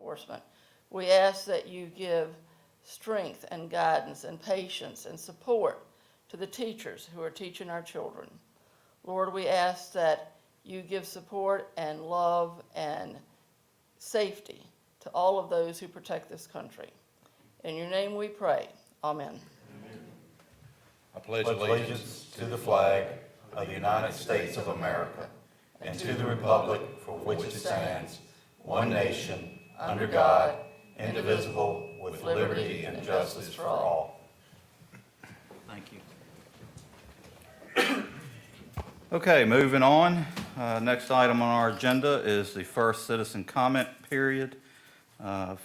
enforcement. We ask that you give strength and guidance and patience and support to the teachers who are teaching our children. Lord, we ask that you give support and love and safety to all of those who protect this country. In your name we pray. Amen. I pledge allegiance to the flag of the United States of America and to the republic for which it stands, one nation, under God, indivisible, with liberty and justice for all. Thank you. Okay, moving on. Next item on our agenda is the first citizen comment period.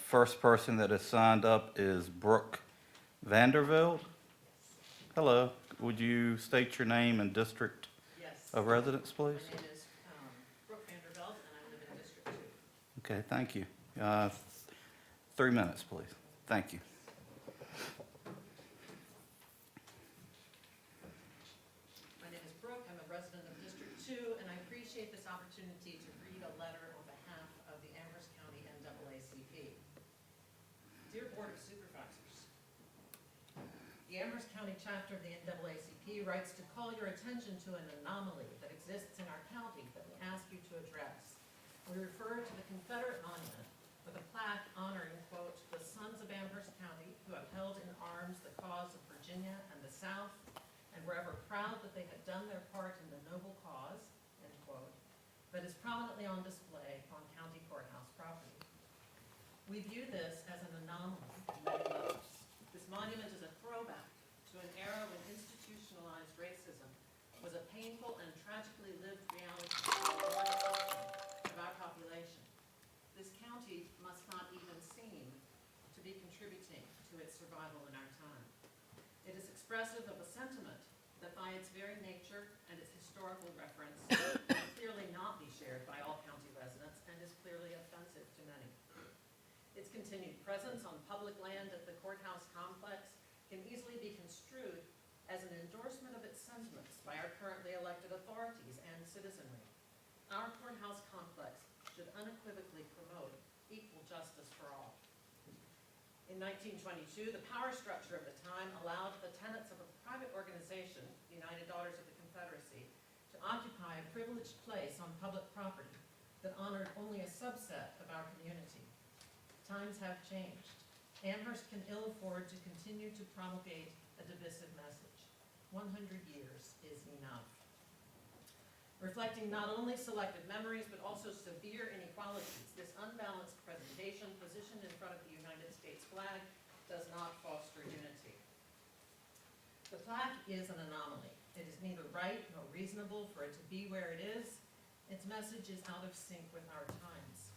First person that has signed up is Brooke Vandervelde. Hello, would you state your name and district of residence, please? My name is Brooke Vandervelde, and I live in District 2. Okay, thank you. 3 minutes, please. Thank you. My name is Brooke. I'm a resident of District 2, and I appreciate this opportunity to read a letter on behalf of the Amherst County NAACP. Dear Board of Supervisors, the Amherst County chapter of the NAACP writes to call your attention to an anomaly that exists in our county that we ask you to address. We refer to the Confederate monument with a plaque honoring, quote, the sons of Amherst County who have held in arms the cause of Virginia and the South, and were ever proud that they had done their part in the noble cause, end quote, that is prominently on display on county courthouse property. We view this as an anomaly in many levels. This monument is a throwback to an era when institutionalized racism was a painful and tragically lived reality of our population. This county must not even seem to be contributing to its survival in our time. It is expressive of a sentiment that by its very nature and its historical reference will clearly not be shared by all county residents and is clearly offensive to many. Its continued presence on public land at the courthouse complex can easily be construed as an endorsement of its sentiments by our currently elected authorities and citizenry. Our courthouse complex should unequivocally promote equal justice for all. In 1922, the power structure of the time allowed the tenants of a private organization, the United Daughters of the Confederacy, to occupy a privileged place on public property that honored only a subset of our community. Times have changed. Amherst can ill afford to continue to promulgate a divisive message. 100 years is enough. Reflecting not only selected memories, but also severe inequalities, this unbalanced presentation positioned in front of the United States flag does not foster unity. The plaque is an anomaly. It is neither right nor reasonable for it to be where it is. Its message is out of sync with our times.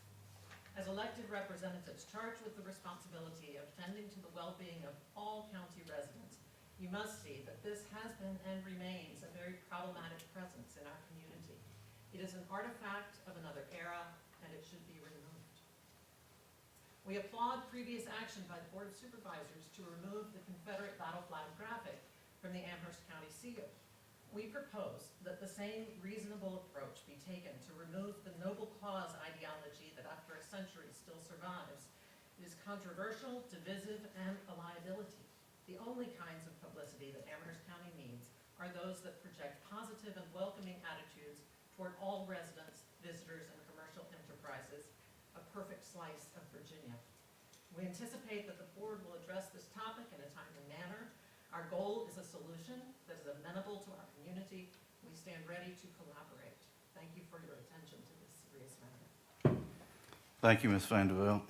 As elected representatives charged with the responsibility of tending to the well-being of all county residents, you must see that this has been and remains a very problematic presence in our community. It is an artifact of another era, and it should be removed. We applaud previous action by the Board of Supervisors to remove the Confederate battle flag graphic from the Amherst County seal. We propose that the same reasonable approach be taken to remove the noble cause ideology that after a century still survives. It is controversial, divisive, and a liability. The only kinds of publicity that Amherst County needs are those that project positive and welcoming attitudes toward all residents, visitors, and commercial enterprises, a perfect slice of Virginia. We anticipate that the board will address this topic in a timely manner. Our goal is a solution that is amenable to our community. We stand ready to collaborate. Thank you for your attention to this serious matter. Thank you, Ms. Vandervelde.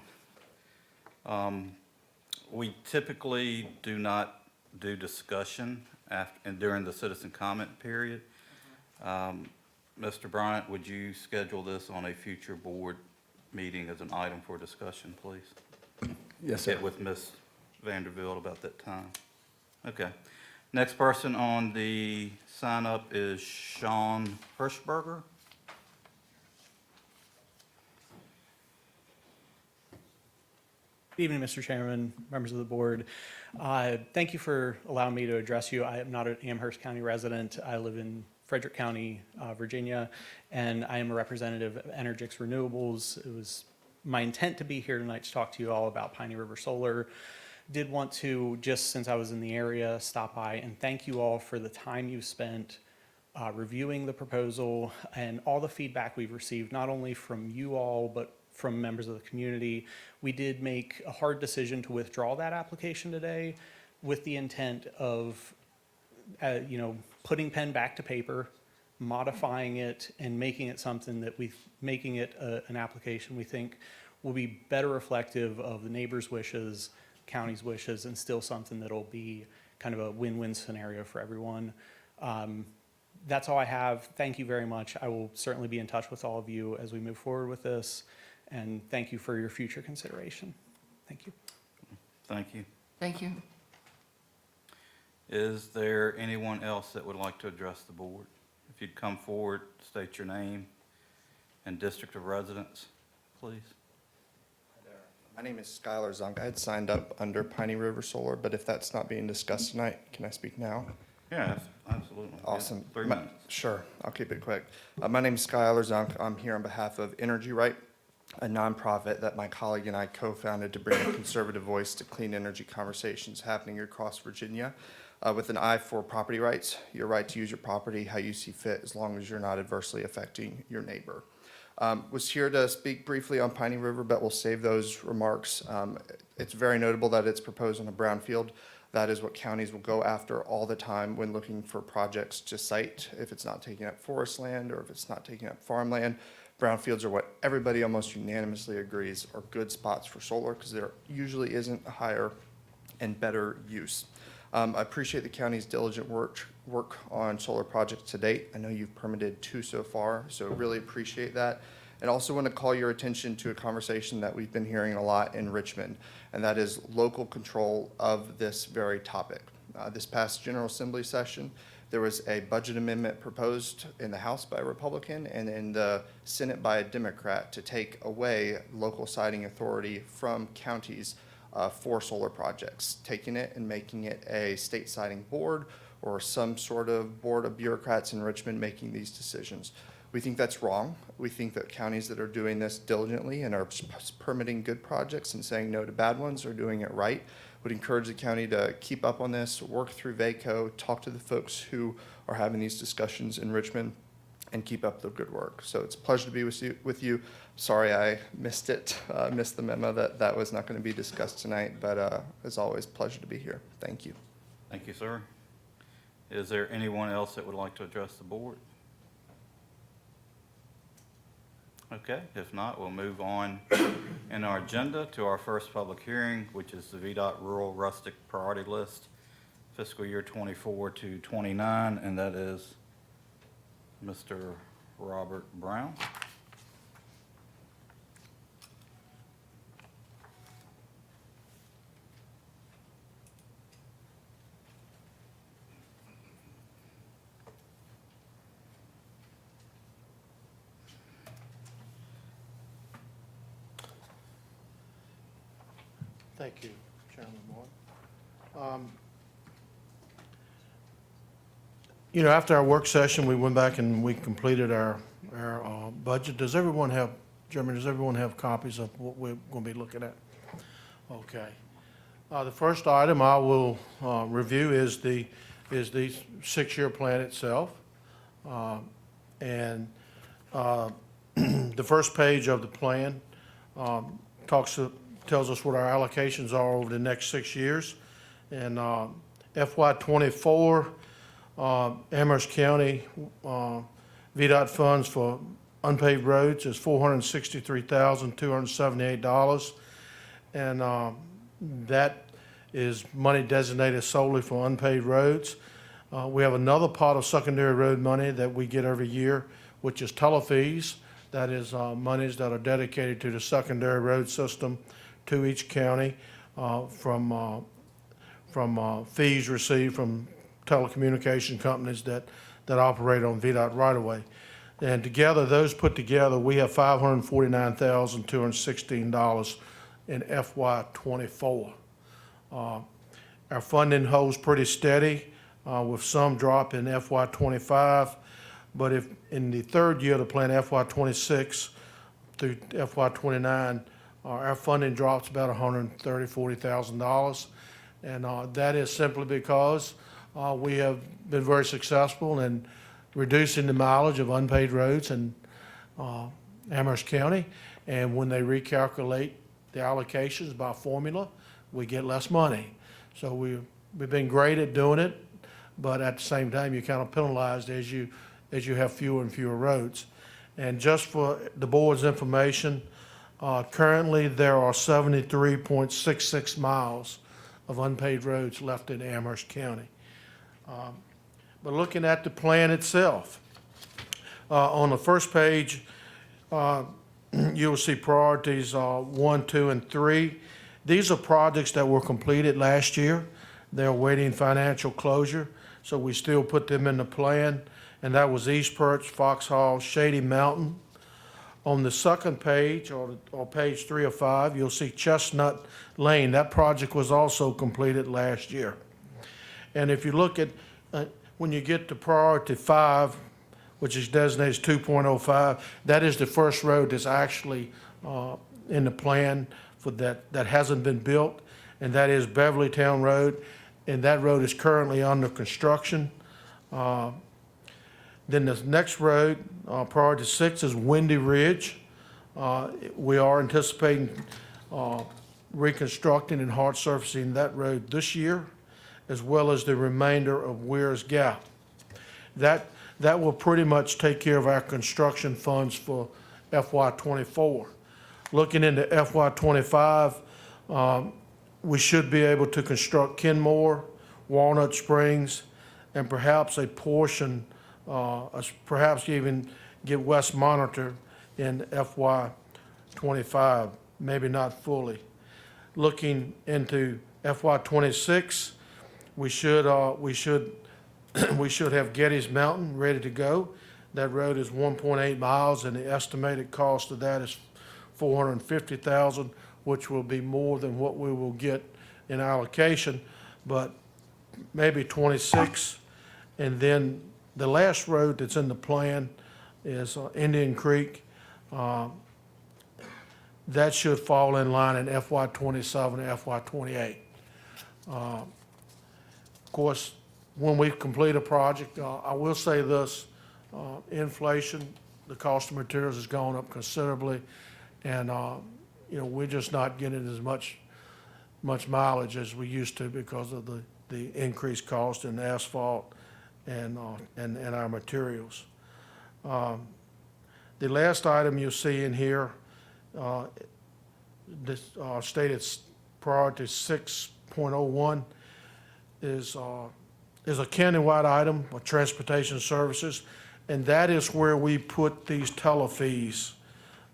We typically do not do discussion during the citizen comment period. Mr. Bryant, would you schedule this on a future board meeting as an item for discussion, please? Yes, sir. Get with Ms. Vandervelde about that time. Okay. Next person on the sign-up is Sean Hirschberger. Good evening, Mr. Chairman, members of the board. Thank you for allowing me to address you. I am not an Amherst County resident. I live in Frederick County, Virginia, and I am a representative of Energix Renewables. It was my intent to be here tonight to talk to you all about Piney River Solar. Did want to, just since I was in the area, stop by and thank you all for the time you spent reviewing the proposal and all the feedback we've received, not only from you all, but from members of the community. We did make a hard decision to withdraw that application today with the intent of, putting pen back to paper, modifying it, and making it something that making it an application we think will be better reflective of the neighbors' wishes, county's wishes, and still something that'll be kind of a win-win scenario for everyone. That's all I have. Thank you very much. I will certainly be in touch with all of you as we move forward with this, and thank you for your future consideration. Thank you. Thank you. Thank you. Is there anyone else that would like to address the board? If you'd come forward, state your name and district of residence, please. My name is Skylar Zunk. I had signed up under Piney River Solar, but if that's not being discussed tonight, can I speak now? Yeah, absolutely. Awesome. Yeah, 3 minutes. Sure, I'll keep it quick. My name is Skylar Zunk. I'm here on behalf of Energy Right, a nonprofit that my colleague and I co-founded to bring a conservative voice to clean energy conversations happening across Virginia, with an eye for property rights, your right to use your property how you see fit, as long as you're not adversely affecting your neighbor. Was here to speak briefly on Piney River, but we'll save those remarks. It's very notable that it's proposed on a brownfield. That is what counties will go after all the time when looking for projects to site. If it's not taking up forest land or if it's not taking up farmland, brownfields are what everybody almost unanimously agrees are good spots for solar, because there usually isn't a higher and better use. I appreciate the county's diligent work on solar projects to date. I know you've permitted 2 so far, so really appreciate that. And also want to call your attention to a conversation that we've been hearing a lot in Richmond, and that is local control of this very topic. This past General Assembly session, there was a budget amendment proposed in the House by a Republican and in the Senate by a Democrat to take away local siting authority from counties for solar projects, taking it and making it a state siting board or some sort of board of bureaucrats in Richmond making these decisions. We think that's wrong. We think that counties that are doing this diligently and are permitting good projects and saying no to bad ones are doing it right. Would encourage the county to keep up on this, work through VACO, talk to the folks who are having these discussions in Richmond, and keep up the good work. So it's a pleasure to be with you. Sorry I missed it, missed the memo that was not going to be discussed tonight, but as always, pleasure to be here. Thank you. Thank you, sir. Is there anyone else that would like to address the board? Okay, if not, we'll move on in our agenda to our first public hearing, which is the VDOT Rural Rustic Priority List, fiscal year 24 to 29, and that is Mr. Robert Brown. Thank you, Chairman Moore. After our work session, we went back and we completed our budget. Does everyone have, Jeremy, does everyone have copies of what we're going to be looking at? Okay. The first item I will review is the 6-year plan itself. And the first page of the plan tells us what our allocations are over the next 6 years. And FY24, Amherst County VDOT funds for unpaved roads is $463,278. And that is money designated solely for unpaved roads. We have another pot of secondary road money that we get every year, which is telefees. That is monies that are dedicated to the secondary road system to each county from fees received from telecommunication companies that operate on VDOT right-of-way. And together, those put together, we have $549,216 in FY24. Our funding holds pretty steady with some drop in FY25, but if in the third year of the plan, FY26 through FY29, our funding drops about $130,000-$140,000. And that is simply because we have been very successful in reducing the mileage of unpaved roads in Amherst County. And when they recalculate the allocations by formula, we get less money. So we've been great at doing it, but at the same time, you're kind of penalized as you have fewer and fewer roads. And just for the board's information, currently there are 73.66 miles of unpaved roads left in Amherst County. But looking at the plan itself, on the first page, you'll see priorities 1, 2, and 3. These are projects that were completed last year. They're awaiting financial closure, so we still put them in the plan. And that was East Perch, Foxhall, Shady Mountain. On the second page, or page 3 of 5, you'll see Chestnut Lane. That project was also completed last year. And if you look at, when you get to priority 5, which is designated 2.05, that is the first road that's actually in the plan for that hasn't been built, and that is Beverlytown Road, and that road is currently under construction. Then the next road, priority 6, is Windy Ridge. We are anticipating reconstructing and hard surfacing that road this year, as well as the remainder of Weir's Gap. That will pretty much take care of our construction funds for FY24. Looking into FY25, we should be able to construct Kenmore, Walnut Springs, and perhaps a portion, perhaps even get West Monitor in FY25, maybe not fully. Looking into FY26, we should have Getty's Mountain ready to go. That road is 1.8 miles, and the estimated cost of that is $450,000, which will be more than what we will get in allocation, but maybe 26. And then the last road that's in the plan is Indian Creek. That should fall in line in FY27 and FY28. Of course, when we complete a project, I will say this, inflation, the cost of materials has gone up considerably, and we're just not getting as much mileage as we used to because of the increased cost in asphalt and our materials. The last item you'll see in here, this stated priority 6.01 is a countywide item of transportation services, and that is where we put these telefees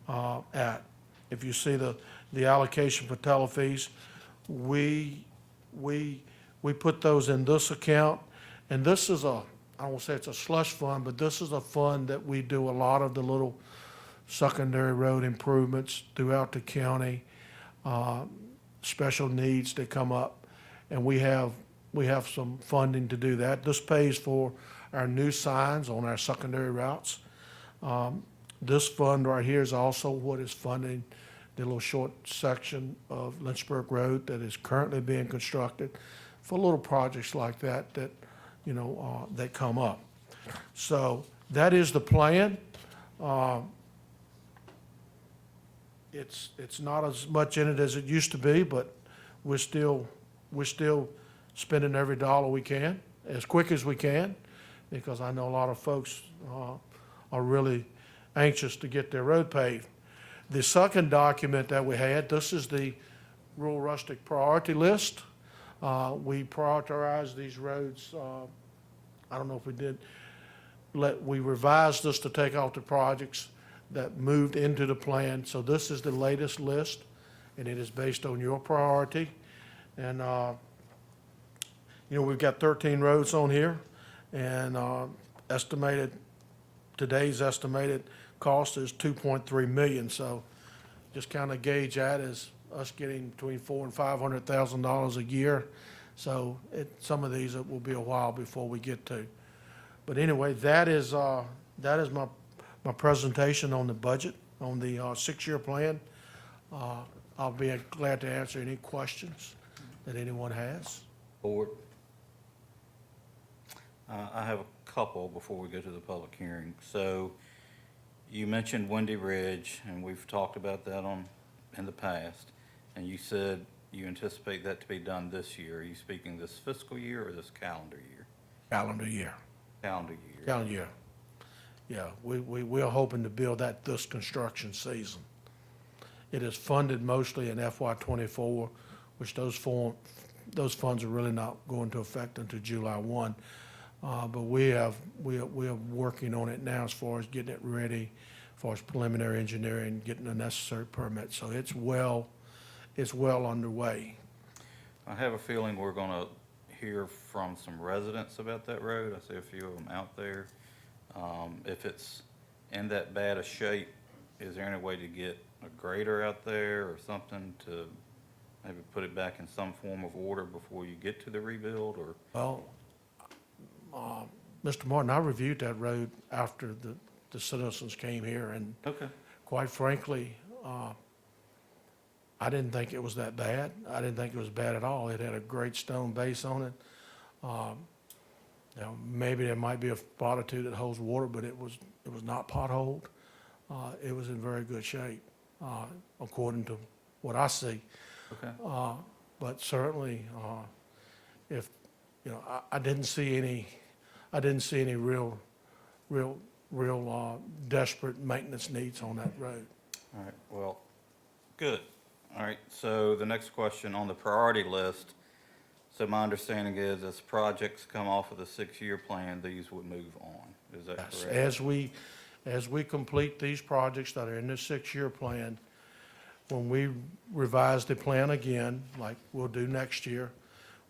at. If you see the allocation for telefees, we put those in this account, and this is I won't say it's a slush fund, but this is a fund that we do a lot of the little secondary road improvements throughout the county, special needs that come up, and we have some funding to do that. This pays for our new signs on our secondary routes. This fund right here is also what is funding the little short section of Lynchburg Road that is currently being constructed for little projects like that that come up. So that is the plan. It's not as much in it as it used to be, but we're still spending every dollar we can as quick as we can, because I know a lot of folks are really anxious to get their road paved. The second document that we had, this is the rural rustic priority list. We prioritized these roads. I don't know if we did. We revised this to take off the projects that moved into the plan. So this is the latest list, and it is based on your priority. And we've got 13 roads on here, and today's estimated cost is $2.3 million. So just kind of gauge that as us getting between $400,000 and $500,000 a year. So some of these, it will be a while before we get to. But anyway, that is my presentation on the budget, on the 6-year plan. I'll be glad to answer any questions that anyone has. Board? I have a couple before we go to the public hearing. So you mentioned Windy Ridge, and we've talked about that in the past, and you said you anticipate that to be done this year. Are you speaking this fiscal year or this calendar year? Calendar year. Calendar year. Calendar year. Yeah, we're hoping to build that this construction season. It is funded mostly in FY '24, which those funds are really not going to affect until July 1. But we are working on it now as far as getting it ready, as far as preliminary engineering, getting the necessary permits. So it's well underway. I have a feeling we're gonna hear from some residents about that road. I see a few of them out there. If it's in that bad a shape, is there any way to get a grader out there or something to maybe put it back in some form of order before you get to the rebuild, or? Well, Mr. Martin, I reviewed that road after the citizens came here, and Okay. quite frankly, I didn't think it was that bad. I didn't think it was bad at all. It had a great stone base on it. Maybe there might be a spot or two that holds water, but it was not potholed. It was in very good shape, according to what I see. Okay. But certainly, if, I didn't see any real desperate maintenance needs on that road. All right, well, good. All right, so the next question on the priority list. So my understanding is as projects come off of the 6-year plan, these would move on. Is that Yes, correct? as we complete these projects that are in this 6-year plan, when we revise the plan again, like we'll do next year,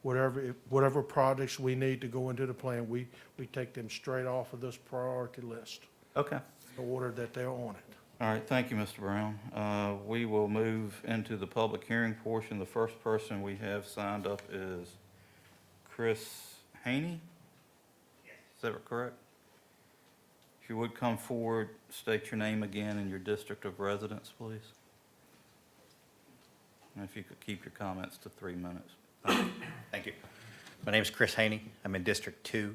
whatever projects we need to go into the plan, we take them straight off of this priority list, Okay. the order that they're on it. All right, thank you, Mr. Brown. We will move into the public hearing portion. The first person we have signed up is Chris Haney? Yes. Is that correct? If you would come forward, state your name again and your district of residence, please. And if you could keep your comments to 3 minutes. Thank you. My name is Chris Haney. I'm in District 2.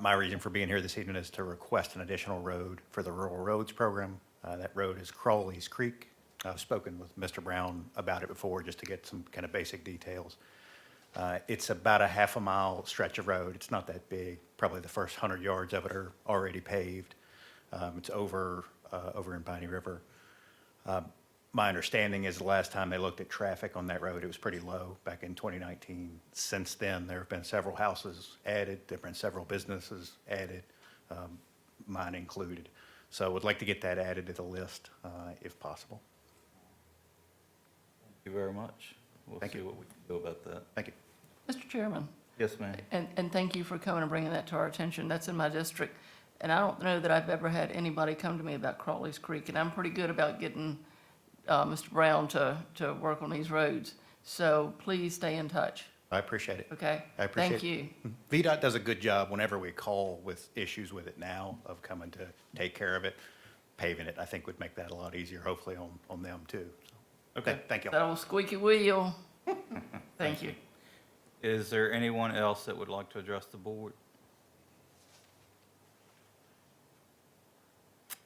My reason for being here this evening is to request an additional road for the Rural Roads Program. That road is Crawley's Creek. I've spoken with Mr. Brown about it before just to get some kind of basic details. It's about a half a mile stretch of road. It's not that big. Probably the first 100 yards of it are already paved. It's over in Piney River. My understanding is the last time they looked at traffic on that road, it was pretty low back in 2019. Since then, there have been several houses added, there have been several businesses added, mine included. So I would like to get that added to the list if possible. Thank you very much. We'll Thank see you. what we can do about that. Thank you. Mr. Chairman, Yes, ma'am. and thank you for coming and bringing that to our attention. That's in my district. And I don't know that I've ever had anybody come to me about Crawley's Creek, and I'm pretty good about getting Mr. Brown to work on these roads. So please stay in touch, I appreciate it. okay? I appreciate Thank it. you. VDOT does a good job whenever we call with issues with it now of coming to take care of it. Paving it, I think, would make that a lot easier, hopefully on them too. Okay. Thank you. That old squeaky wheel. Thank you. Is there anyone else that would like to address the board?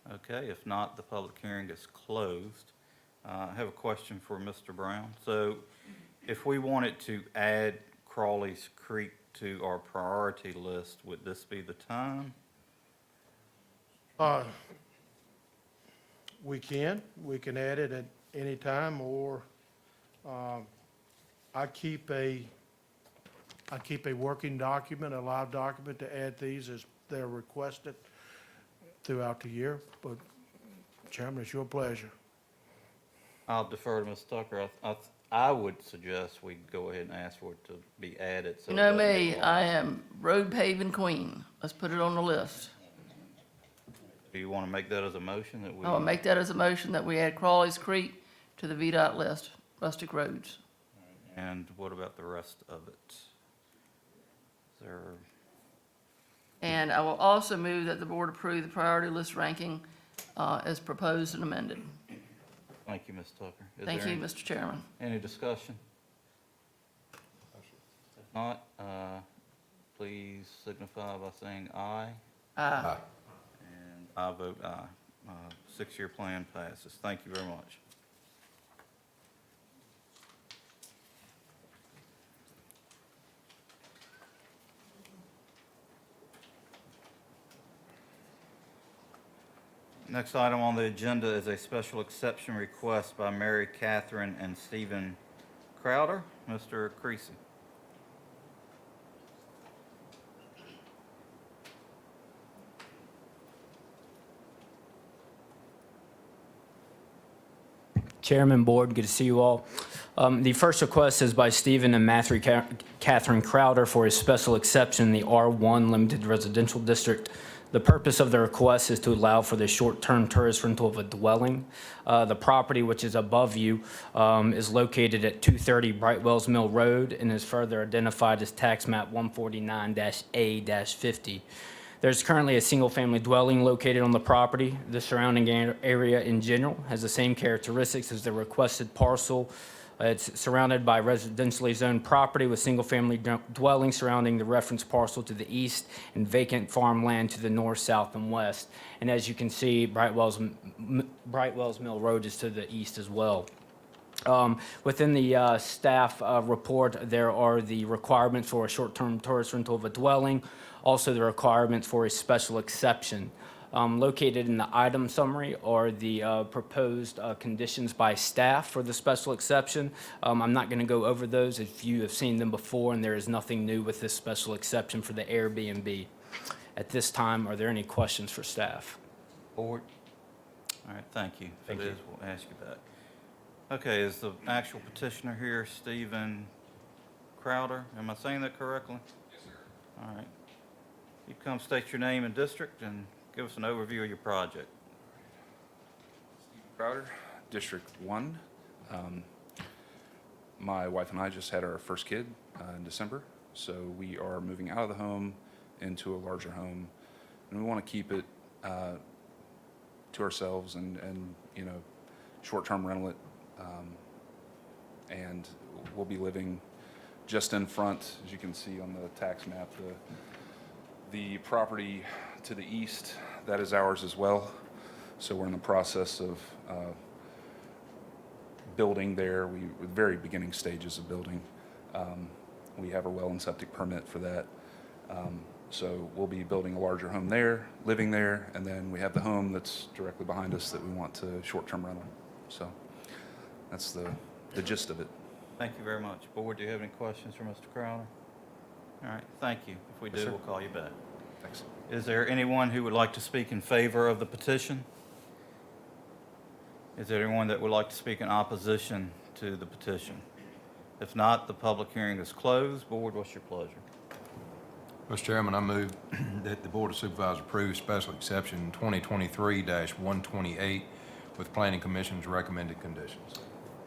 Okay, if not, the public hearing is closed. I have a question for Mr. Brown. So if we wanted to add Crawley's Creek to our priority list, would this be the time? We can add it at any time, or I keep a working document, a live document to add these as they're requested throughout the year, but Chairman, it's your pleasure. I'll defer to Ms. Tucker. I would suggest we go ahead and ask for it to be added. So You it know doesn't me, get lost. I am road paving queen. Let's put it on the list. Do you want to make that as a motion that we? I'll make that as a motion that we add Crawley's Creek to the VDOT list, rustic roads. And what about the rest of it? Is there, And I will also move that the board approve the priority list ranking as proposed and amended. Thank you, Ms. Tucker. Is Thank there you, Mr. Chairman. any discussion? If not, please signify by saying aye. Aye. And I vote aye. 6-year plan passes. Thank you very much. Next item on the agenda is a special exception request by Mary Catherine and Stephen Crowder. Mr. Creasy. Chairman, Board, good to see you all. The first request is by Stephen and Catherine Crowder for a special exception in the R1 Limited Residential District. The purpose of the request is to allow for the short-term tourist rental of a dwelling. The property, which is above you, is located at 230 Brightwells Mill Road and is further identified as tax map 149-A-50. There's currently a single-family dwelling located on the property. The surrounding area in general has the same characteristics as the requested parcel. It's surrounded by residentially zoned property with single-family dwellings surrounding the reference parcel to the east and vacant farmland to the north, south, and west. And as you can see, Brightwells Mill Road is to the east as well. Within the staff report, there are the requirements for a short-term tourist rental of a dwelling, also the requirements for a special exception. Located in the item summary are the proposed conditions by staff for the special exception. I'm not going to go over those if you have seen them before, and there is nothing new with this special exception for the Airbnb. At this time, are there any questions for staff? Board? All right, thank you. If it is, we'll ask you back. Okay, is the actual petitioner here Stephen Crowder? Am I saying that correctly? Yes, sir. All right. You come state your name and district and give us an overview of your project. Stephen Crowder, District 1. My wife and I just had our first kid in December, so we are moving out of the home into a larger home, and we want to keep it to ourselves and you know, short-term rental it, and we'll be living just in front, as you can see on the tax map, the property to the east, that is ours as well. So we're in the process of building there. We're very beginning stages of building. We have a well and septic permit for that. So we'll be building a larger home there, living there, and then we have the home that's directly behind us that we want to short-term rental. So that's the gist of it. Thank you very much. Board, do you have any questions for Mr. Crowder? All right, thank you. If we Yes, do, sir. we'll call you back. Thanks. Is there anyone who would like to speak in favor of the petition? Is there anyone that would like to speak in opposition to the petition? If not, the public hearing is closed. Board, what's your pleasure? Mr. Chairman, I move that the Board of Supervisors approve special exception 2023-128 with Planning Commission's recommended conditions.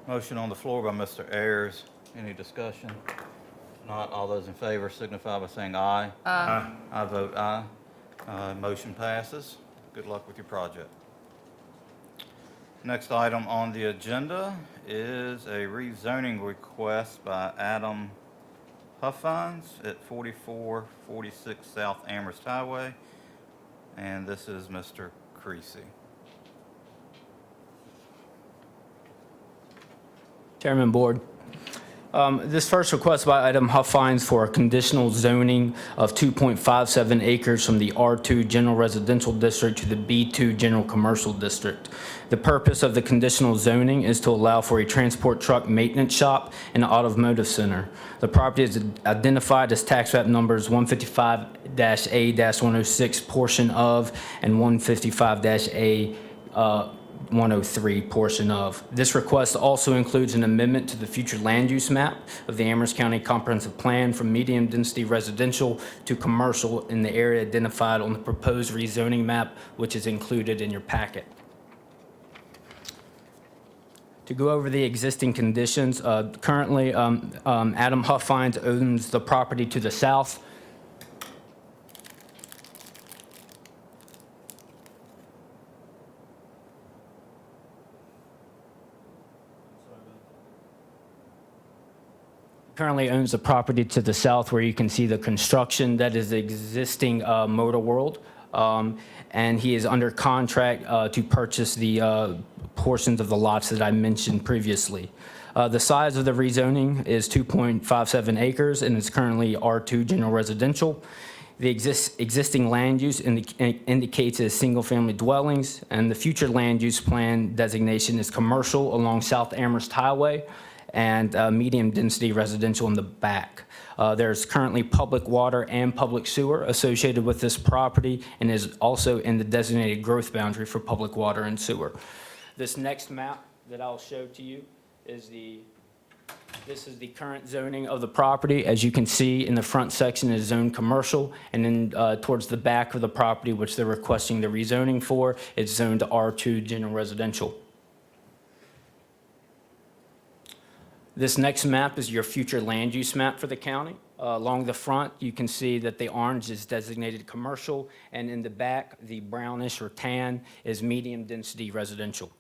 Motion on the floor by Mr. Ayers. Any discussion? If not, all those in favor signify by saying aye. Aye. I vote aye. Motion passes. Good luck with your project. Next item on the agenda is a rezoning request by Adam Huffines at 4446 South Amherst Highway, and this is Mr. Creasy. Chairman, Board. This first request by Adam Huffines for a conditional zoning of 2.57 acres from the R2 General Residential District to the B2 General Commercial District. The purpose of the conditional zoning is to allow for a transport truck maintenance shop and an automotive center. The property is identified as tax map numbers 155-A-106 portion of and 155-A 103 portion of. This request also includes an amendment to the future land use map of the Amherst County Comprehensive Plan from medium density residential to commercial in the area identified on the proposed rezoning map, which is included in your packet. To go over the existing conditions, currently Adam Huffines owns the property to the south. currently owns the property to the south where you can see the construction that is existing Motor World. And he is under contract to purchase the portions of the lots that I mentioned previously. The size of the rezoning is 2.57 acres and is currently R2 general residential. The existing land use indicates as single-family dwellings, and the future land use plan designation is commercial along South Amherst Highway and medium-density residential in the back. There's currently public water and public sewer associated with this property and is also in the designated growth boundary for public water and sewer. This next map that I'll show to you is this is the current zoning of the property. As you can see, in the front section is zoned commercial, and then towards the back of the property, which they're requesting the rezoning for, it's zoned R2 general residential. This next map is your future land use map for the county. Along the front, you can see that the orange is designated commercial, and in the back, the brownish or tan is medium density residential.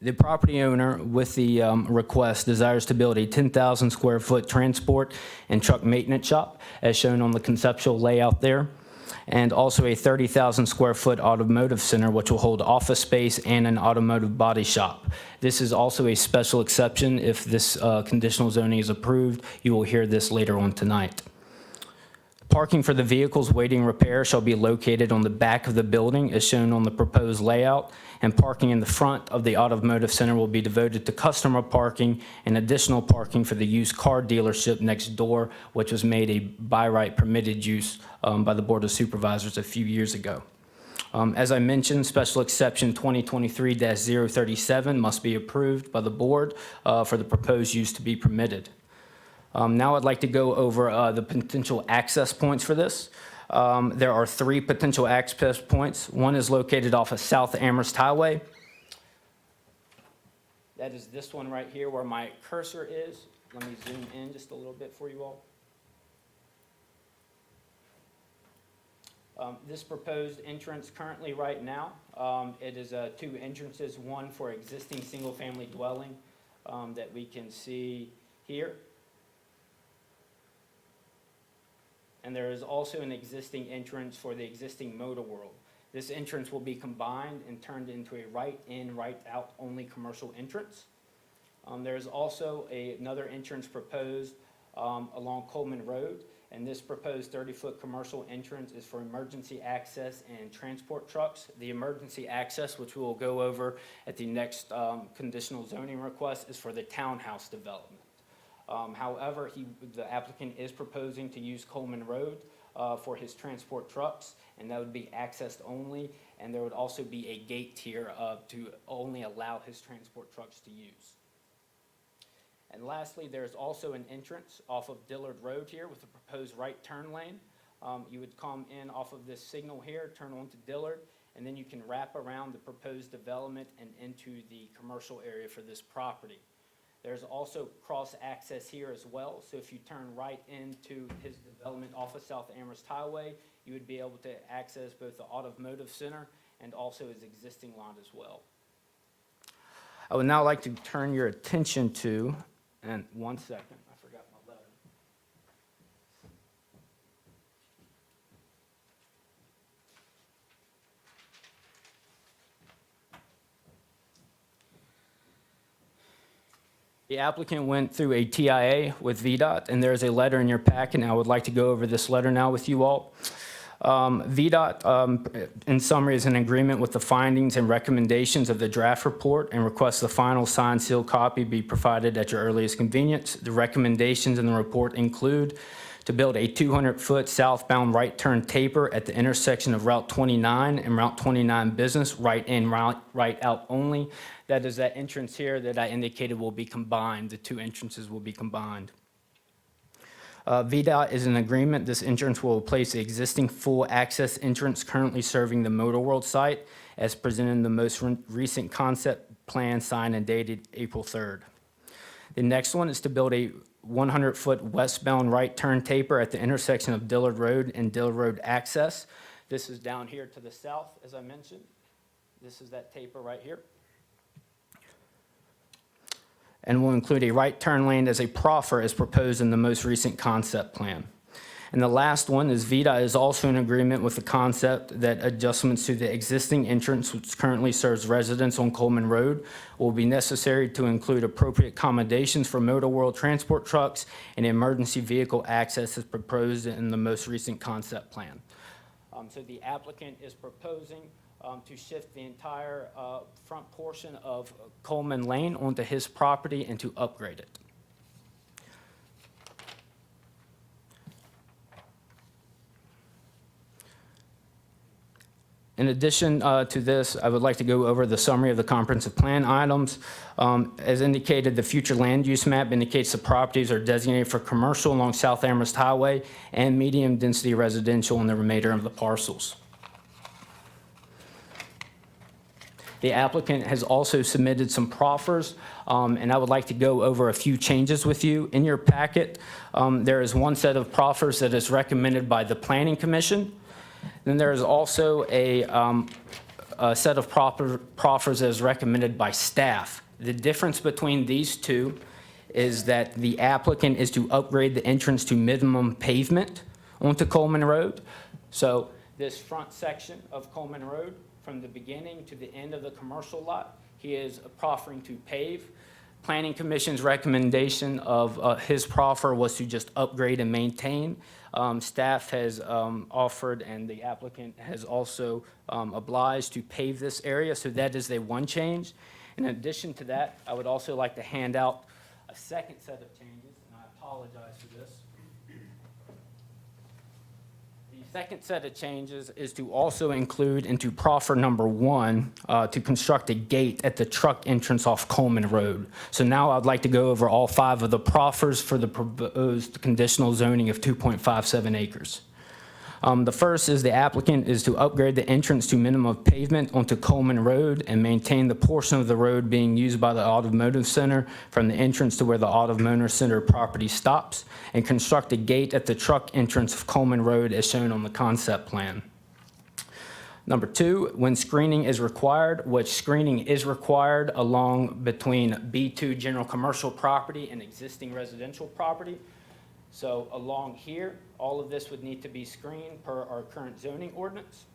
The property owner with the request desires to build a 10,000 square foot transport and truck maintenance shop, as shown on the conceptual layout there, and also a 30,000 square foot automotive center, which will hold office space and an automotive body shop. This is also a special exception. If this conditional zoning is approved, you will hear this later on tonight. Parking for the vehicles waiting repair shall be located on the back of the building as shown on the proposed layout, and parking in the front of the automotive center will be devoted to customer parking and additional parking for the used car dealership next door, which was made a by right permitted use by the Board of Supervisors a few years ago. As I mentioned, special exception 2023-037 must be approved by the board for the proposed use to be permitted. Now I'd like to go over the potential access points for this. There are 3 potential access points. One is located off of South Amherst Highway. That is this one right here where my cursor is. Let me zoom in just a little bit for you all. This proposed entrance currently right now, it is 2 entrances, one for existing single-family dwelling that we can see here. And there is also an existing entrance for the existing Motor World. This entrance will be combined and turned into a right-in, right-out only commercial entrance. There is also another entrance proposed along Coleman Road, and this proposed 30-foot commercial entrance is for emergency access and transport trucks. The emergency access, which we will go over at the next conditional zoning request, is for the townhouse development. However, the applicant is proposing to use Coleman Road for his transport trucks, and that would be accessed only, and there would also be a gate here to only allow his transport trucks to use. And lastly, there's also an entrance off of Dillard Road here with a proposed right turn lane. You would come in off of this signal here, turn onto Dillard, and then you can wrap around the proposed development and into the commercial area for this property. There's also cross access here as well, so if you turn right into his development off of South Amherst Highway, you would be able to access both the automotive center and also his existing lot as well. I would now like to turn your attention to, and 1 second, I forgot my letter. The applicant went through a TIA with VDOT, and there's a letter in your packet, and I would like to go over this letter now with you all. VDOT, in summary, is in agreement with the findings and recommendations of the draft report and requests the final signed sealed copy be provided at your earliest convenience. The recommendations in the report include to build a 200-foot southbound right turn taper at the intersection of Route 29 and Route 29 Business, right in, right out only. That is that entrance here that I indicated will be combined. The 2 entrances will be combined. VDOT is in agreement. This entrance will replace the existing full access entrance currently serving the Motor World site as presented in the most recent concept plan signed and dated April 3rd. The next one is to build a 100-foot westbound right turn taper at the intersection of Dillard Road and Dillard Road access. This is down here to the south, as I mentioned. This is that taper right here. And will include a right turn lane as a proffer as proposed in the most recent concept plan. And the last one is VDOT is also in agreement with the concept that adjustments to the existing entrance, which currently serves residents on Coleman Road, will be necessary to include appropriate accommodations for motor world transport trucks and emergency vehicle access as proposed in the most recent concept plan. So the applicant is proposing to shift the entire front portion of Coleman Lane onto his property and to upgrade it. In addition to this, I would like to go over the summary of the comprehensive plan items. As indicated, the future land use map indicates the properties are designated for commercial along South Amherst Highway and medium-density residential in the remainder of the parcels. The applicant has also submitted some proffers, and I would like to go over a few changes with you. In your packet, there is one set of proffers that is recommended by the Planning Commission. Then there is also a set of proffers as recommended by staff. The difference between these two is that the applicant is to upgrade the entrance to minimum pavement onto Coleman Road. So this front section of Coleman Road, from the beginning to the end of the commercial lot, he is proffering to pave. Planning Commission's recommendation of his proffer was to just upgrade and maintain. Staff has offered, and the applicant has also obliged to pave this area, so that is the one change. In addition to that, I would also like to hand out a second set of changes, and I apologize for this. The second set of changes is to also include into proffer number 1 to construct a gate at the truck entrance off Coleman Road. So now I'd like to go over all 5 of the proffers for the proposed conditional zoning of 2.57 acres. The first is the applicant is to upgrade the entrance to minimum pavement onto Coleman Road and maintain the portion of the road being used by the Automotive Center from the entrance to where the Automotive Center property stops, and construct a gate at the truck entrance of Coleman Road as shown on the concept plan. Number 2, when screening is required, which screening is required along between B2 general commercial property and existing residential property. So along here, all of this would need to be screened per our current zoning ordinance.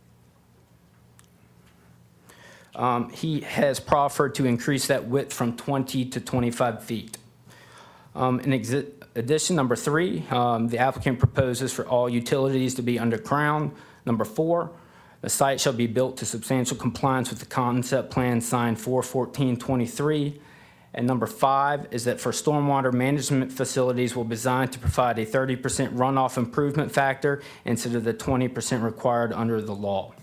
He has proffered to increase that width from 20 to 25 feet. In addition, number 3, the applicant proposes for all utilities to be underground. Number 4, the site shall be built to substantial compliance with the concept plan signed 4/14/23. And number 5 is that for stormwater management facilities will be designed to provide a 30% runoff improvement factor instead of the 20% required under the law.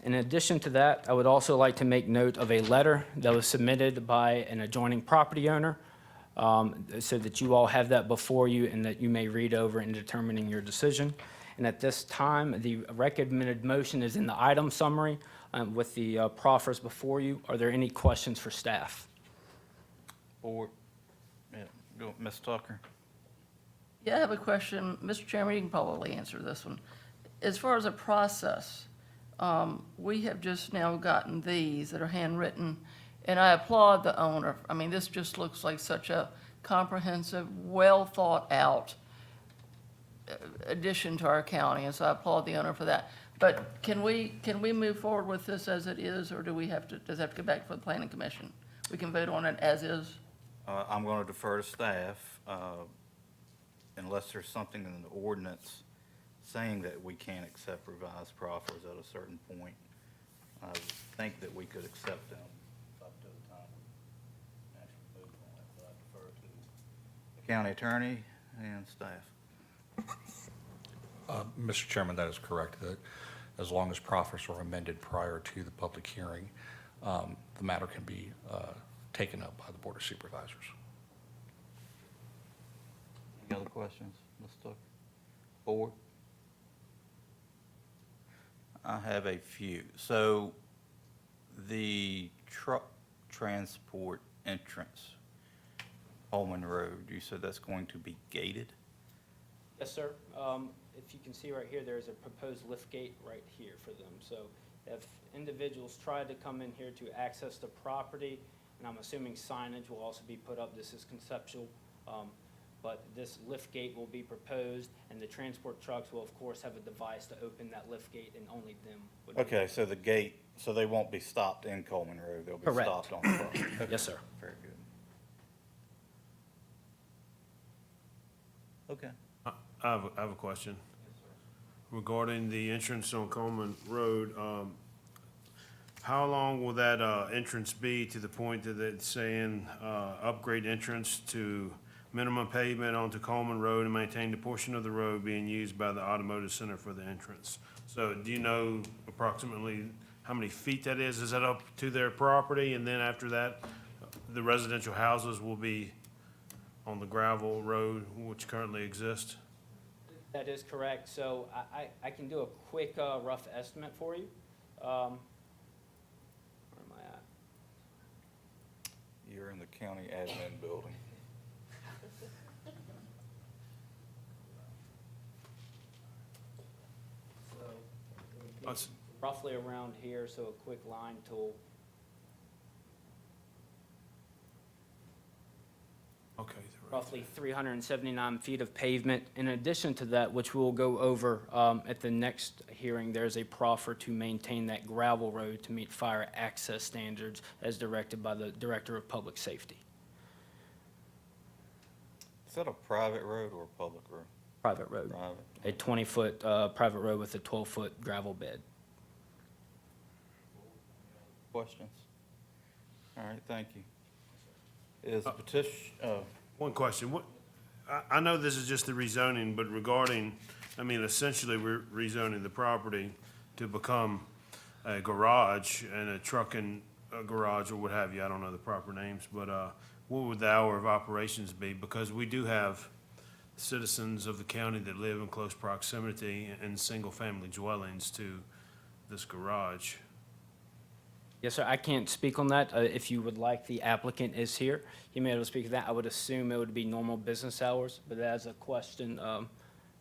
In addition to that, I would also like to make note of a letter that was submitted by an adjoining property owner so that you all have that before you and that you may read over in determining your decision. And at this time, the recommended motion is in the item summary with the proffers before you. Are there any questions for staff? Board, yeah, go, Ms. Tucker. Yeah, I have a question. Mr. Chairman, you can probably answer this one. As far as a process, we have just now gotten these that are handwritten, and I applaud the owner. I mean, this just looks like such a comprehensive, well-thought-out addition to our county, and so I applaud the owner for that. But can we move forward with this as it is, or does it have to go back for the Planning Commission? We can vote on it as is? I'm going to defer to staff unless there's something in the ordinance saying that we can't accept revised proffers at a certain point. I would think that we could accept them up to the time we actually vote on it, but I defer to the county attorney and staff. Mr. Chairman, that is correct, that as long as proffers are amended prior to the public hearing, the matter can be taken up by the Board of Supervisors. Any other questions, Ms. Tucker? Board? I have a few. So the truck transport entrance, Holman Road. You said that's going to be gated? Yes, sir. If you can see right here, there's a proposed lift gate right here for them. So if individuals tried to come in here to access the property, and I'm assuming signage will also be put up, this is conceptual, but this lift gate will be proposed, and the transport trucks will, of course, have a device to open that lift gate, and only them would. Okay, so the gate, so they won't be stopped in Coleman Road, they'll be Correct. stopped on the property? Okay, Yes, sir. very good. Okay. I have a question. Regarding the entrance on Coleman Road, how long will that, entrance be to the point that it's saying, upgrade entrance to minimum pavement onto Coleman Road and maintain the portion of the road being used by the automotive center for the entrance? So do you know approximately how many feet that is? Is that up to their property? And then after that, the residential houses will be on the gravel road which currently exists? That is correct. So I can do a quick, rough estimate for you. Where am I at? You're in the county admin building. So it would be That's- roughly around here, so a quick line tool. Okay. Roughly 379 feet of pavement. In addition to that, which we'll go over at the next hearing, there's a proffer to maintain that gravel road to meet fire access standards as directed by the Director of Public Safety. Is that a private road or a public road? Private road. Private. A 20-foot private road with a 12-foot gravel bed. Questions? All right, thank you. Is the petition, One question, I know this is just the rezoning, but regarding, I mean, essentially, we're rezoning the property to become a garage and a trucking garage or what have you, I don't know the proper names, but, what would the hour of operations be? Because we do have citizens of the county that live in close proximity in single-family dwellings to this garage. Yes, sir, I can't speak on that. If you would like, the applicant is here. He may be able to speak to that. I would assume it would be normal business hours, but as a question,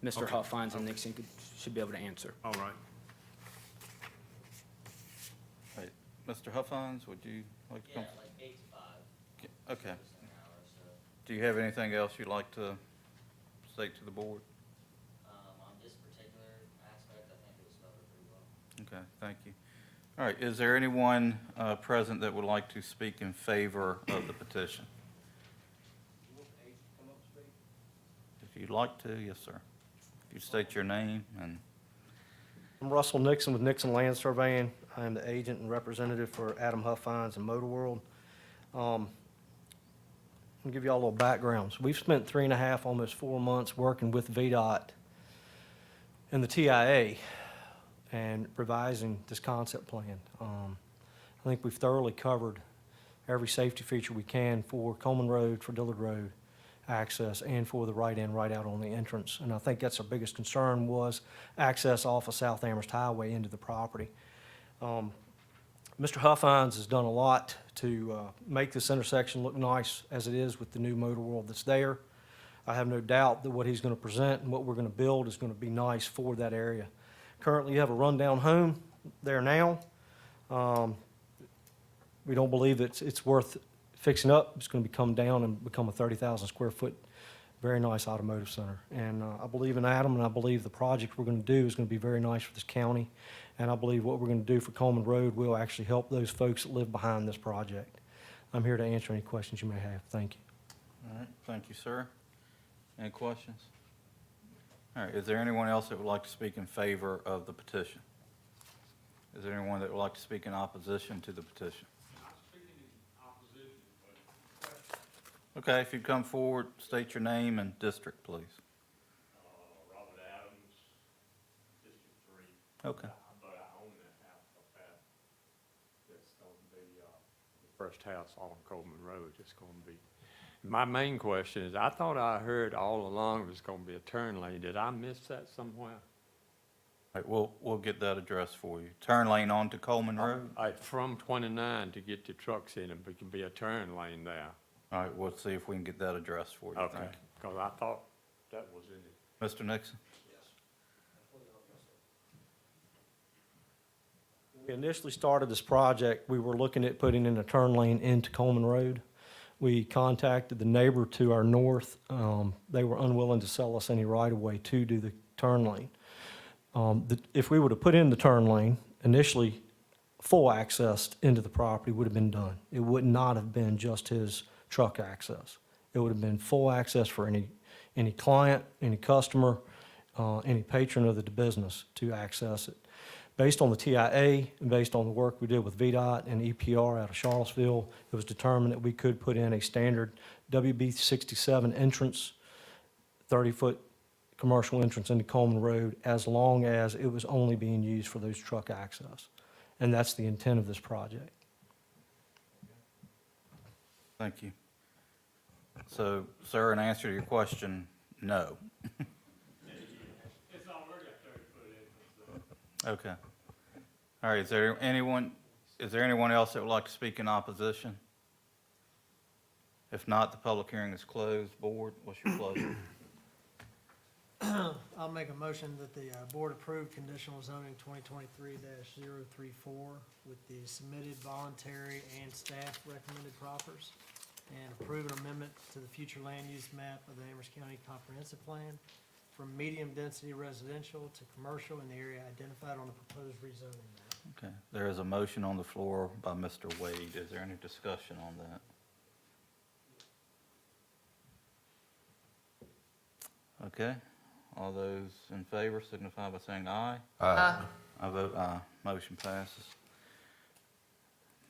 Mr. Okay. Huffines and Nixon should be able to answer. All right. right, Mr. Huffines, would you like to come? like 8 to 5. Okay. Just an hour, so, Do you have anything else you'd like to state to the board? on this particular aspect, I think it was covered pretty well. Okay, thank you. All right, is there anyone present that would like to speak in favor of the petition? If you'd like to, yes, sir. If you state your name and, I'm Russell Nixon with Nixon Land Surveying. I am the agent and representative for Adam Huffines and Motor World. I'll give you all a little background. So we've spent 3.5, almost 4 months working with VDOT and the TIA and revising this concept plan. I think we've thoroughly covered every safety feature we can for Coleman Road, for Dillard Road access, and for the right in, right out on the entrance. And I think that's our biggest concern was access off of South Amherst Highway into the property. Mr. Huffines has done a lot to make this intersection look nice as it is with the new Motor World that's there. I have no doubt that what he's going to present and what we're going to build is going to be nice for that area. Currently, you have a rundown home there now. We don't believe it's worth fixing up. It's going to come down and become a 30,000 square foot, very nice automotive center. And I believe in Adam, and I believe the project we're going to do is going to be very nice for this county. And I believe what we're going to do for Coleman Road will actually help those folks that live behind this project. I'm here to answer any questions you may have. Thank you. all right, thank you, sir. Any questions? All right, is there anyone else that would like to speak in favor of the petition? Is there anyone that would like to speak in opposition to the petition? Okay, if you'd come forward, state your name and district, please. Robert Adams, District 3. Okay. But I own that house up there. It's going to be, the first house on Coleman Road. It's going to be. My main question is, I thought I heard all along it was going to be a turn lane. Did I miss that somewhere? right, we'll get that addressed for you. Turn lane onto Coleman Road? From 29 to get the trucks in, it can be a turn lane there. All right, we'll see if we can get that addressed for you. Okay, Thank you. because I thought that was in it. Mr. Nixon? We initially started this project, we were looking at putting in a turn lane into Coleman Road. We contacted the neighbor to our north. They were unwilling to sell us any right-of-way to do the turn lane. If we were to put in the turn lane, initially, full access into the property would have been done. It would not have been just his truck access. It would have been full access for any client, any customer, any patron of the business to access it. Based on the TIA and based on the work we did with VDOT and EPR out of Charlottesville, it was determined that we could put in a standard WB 67 entrance, 30-foot commercial entrance into Coleman Road, as long as it was only being used for those truck access. And that's the intent of this project. Thank you. So, sir, in answer to your question, no. It's already a 30-foot entrance. Okay. All right, is there anyone else that would like to speak in opposition? If not, the public hearing is closed. Board, what's your pleasure? I'll make a motion that the board approve conditional zoning 2023-034 with the submitted voluntary and staff recommended proffers, and approve an amendment to the future land use map of the Amherst County Comprehensive Plan from medium-density residential to commercial in the area identified on the proposed rezoning map. Okay, there is a motion on the floor by Mr. Wade. Is there any discussion on that? Okay, all those in favor signify by saying aye. Aye. I vote aye. Motion passes.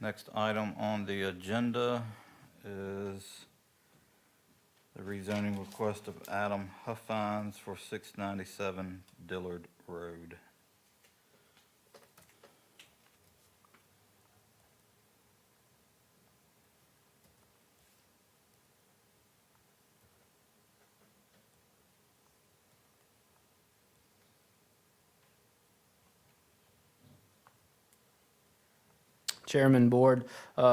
Next item on the agenda is the rezoning request of Adam Huffines for 697 Dillard Road. Chairman, Board,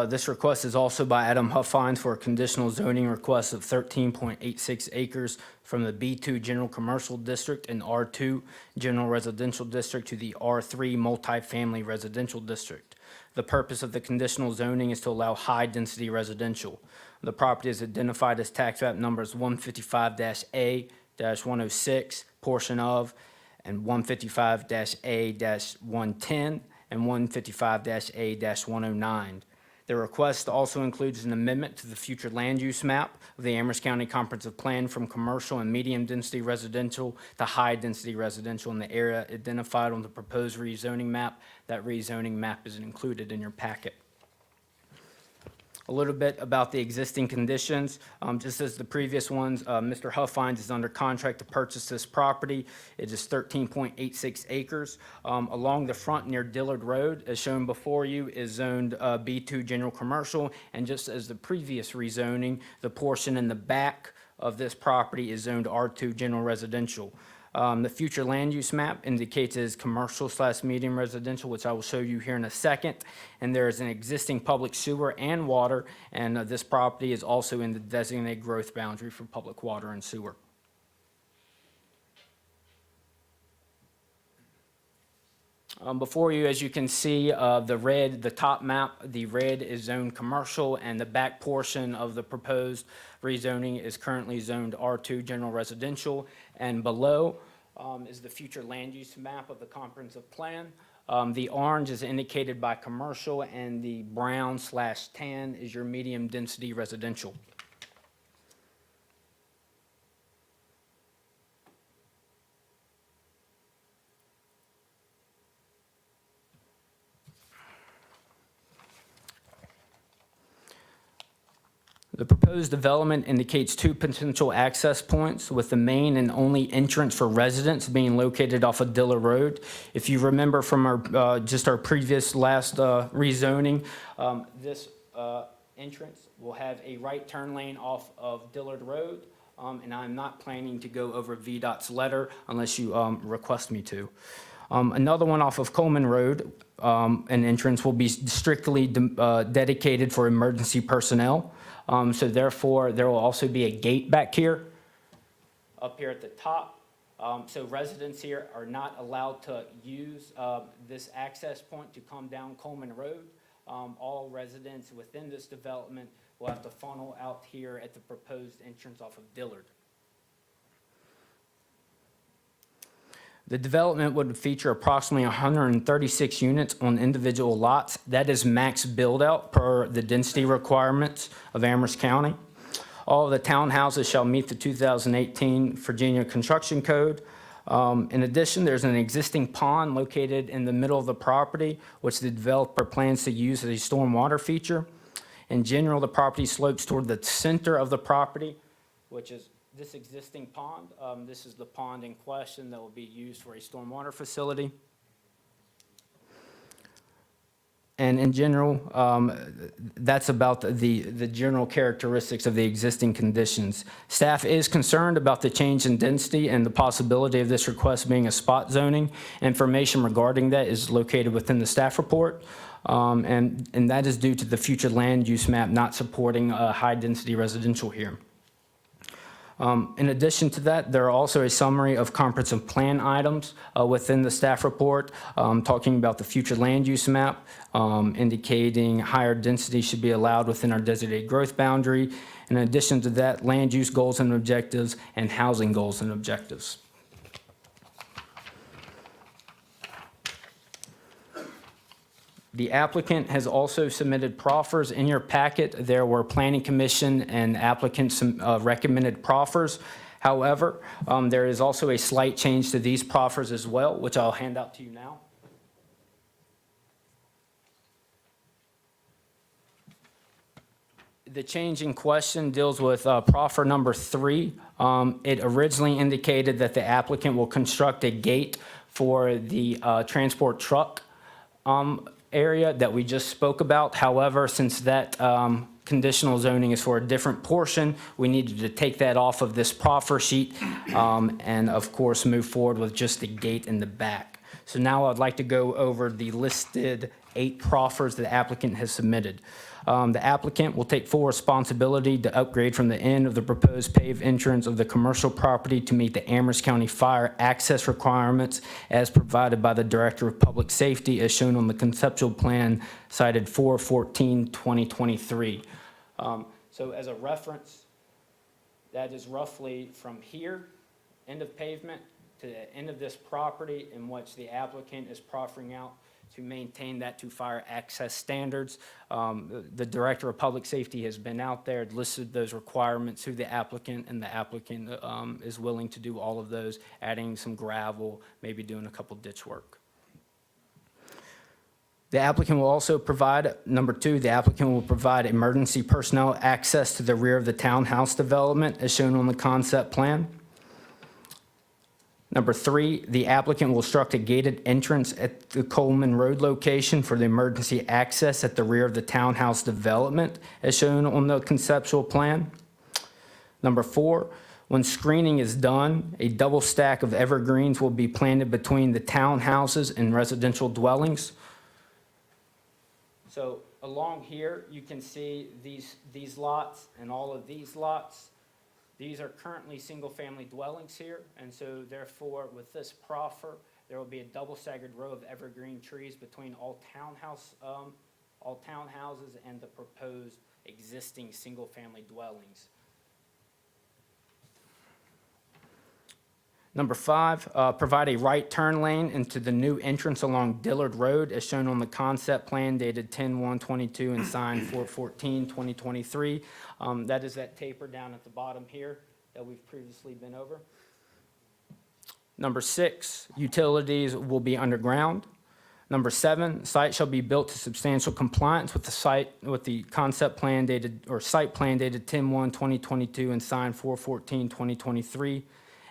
this request is also by Adam Huffines for a conditional zoning request of 13.86 acres from the B2 General Commercial District and R2 General Residential District to the R3 Multifamily Residential District. The purpose of the conditional zoning is to allow high-density residential. The property is identified as tax map numbers 155-A-106, portion of, and 155-A-110, and 155-A-109. The request also includes an amendment to the future land use map of the Amherst County Comprehensive Plan from commercial and medium-density residential to high-density residential in the area identified on the proposed rezoning map. That rezoning map is included in your packet. A little bit about the existing conditions. Just as the previous ones, Mr. Huffines is under contract to purchase this property. It is 13.86 acres. Along the front near Dillard Road, as shown before you, is zoned B2 General Commercial. And just as the previous rezoning, the portion in the back of this property is zoned R2 General Residential. The future land use map indicates it is commercial/medium residential, which I will show you here in a second. And there is an existing public sewer and water, and this property is also in the designated growth boundary for public water and sewer. Before you, as you can see, the top map, the red is zoned commercial, and the back portion of the proposed rezoning is currently zoned R2 General Residential. And below is the future land use map of the comprehensive plan. The orange is indicated by commercial, and the brown/tan is your medium density residential. The proposed development indicates two potential access points, with the main and only entrance for residents being located off of Dillard Road. If you remember from our previous last rezoning, this entrance will have a right turn lane off of Dillard Road, and I'm not planning to go over VDOT's letter unless you request me to. Another one off of Coleman Road, an entrance will be strictly dedicated for emergency personnel. So therefore, there will also be a gate back here, up here at the top. So residents here are not allowed to use this access point to come down Coleman Road. All residents within this development will have to funnel out here at the proposed entrance off of Dillard. The development would feature approximately 136 units on individual lots. That is max build-out per the density requirements of Amherst County. All of the townhouses shall meet the 2018 Virginia Construction Code. In addition, there's an existing pond located in the middle of the property, which the developer plans to use as a stormwater feature. In general, the property slopes toward the center of the property, which is this existing pond. This is the pond in question that will be used for a stormwater facility. And in general, that's about the general characteristics of the existing conditions. Staff is concerned about the change in density and the possibility of this request being a spot zoning. Information regarding that is located within the staff report, and that is due to the future land use map not supporting high-density residential here. In addition to that, there are also a summary of comprehensive plan items within the staff report, talking about the future land use map, indicating higher density should be allowed within our designated growth boundary. In addition to that, land use goals and objectives and housing goals and objectives. The applicant has also submitted proffers. In your packet, there were Planning Commission and applicants recommended proffers. However, there is also a slight change to these proffers as well, which I'll hand out to you now. The change in question deals with proffer number 3. It originally indicated that the applicant will construct a gate for the transport truck area that we just spoke about. However, since that conditional zoning is for a different portion, we needed to take that off of this proffer sheet and of course move forward with just the gate in the back. So now I'd like to go over the listed 8 proffers the applicant has submitted. The applicant will take full responsibility to upgrade from the end of the proposed paved entrance of the commercial property to meet the Amherst County fire access requirements as provided by the Director of Public Safety as shown on the conceptual plan cited 4/14/2023. So as a reference, that is roughly from here, end of pavement, to the end of this property in which the applicant is proffering out to maintain that to fire access standards. The Director of Public Safety has been out there, listed those requirements to the applicant, and the applicant is willing to do all of those, adding some gravel, maybe doing a couple ditch work. The applicant will also provide, number 2, the applicant will provide emergency personnel access to the rear of the townhouse development as shown on the concept plan. Number 3, the applicant will construct a gated entrance at the Coleman Road location for the emergency access at the rear of the townhouse development, as shown on the conceptual plan. Number 4, when screening is done, a double stack of evergreens will be planted between the townhouses and residential dwellings. So along here, you can see these lots and all of these lots. These are currently single-family dwellings here, and so therefore, with this proffer, there will be a double staggered row of evergreen trees between all townhouses and the proposed existing single-family dwellings. Number 5, provide a right turn lane into the new entrance along Dillard Road as shown on the concept plan dated 10/1/22 and signed 4/14/2023. That is that taper down at the bottom here that we've previously been over. Number 6, utilities will be underground. Number 7, site shall be built to substantial compliance with the concept plan dated, or site plan dated 10/1/2022 and signed 4/14/2023.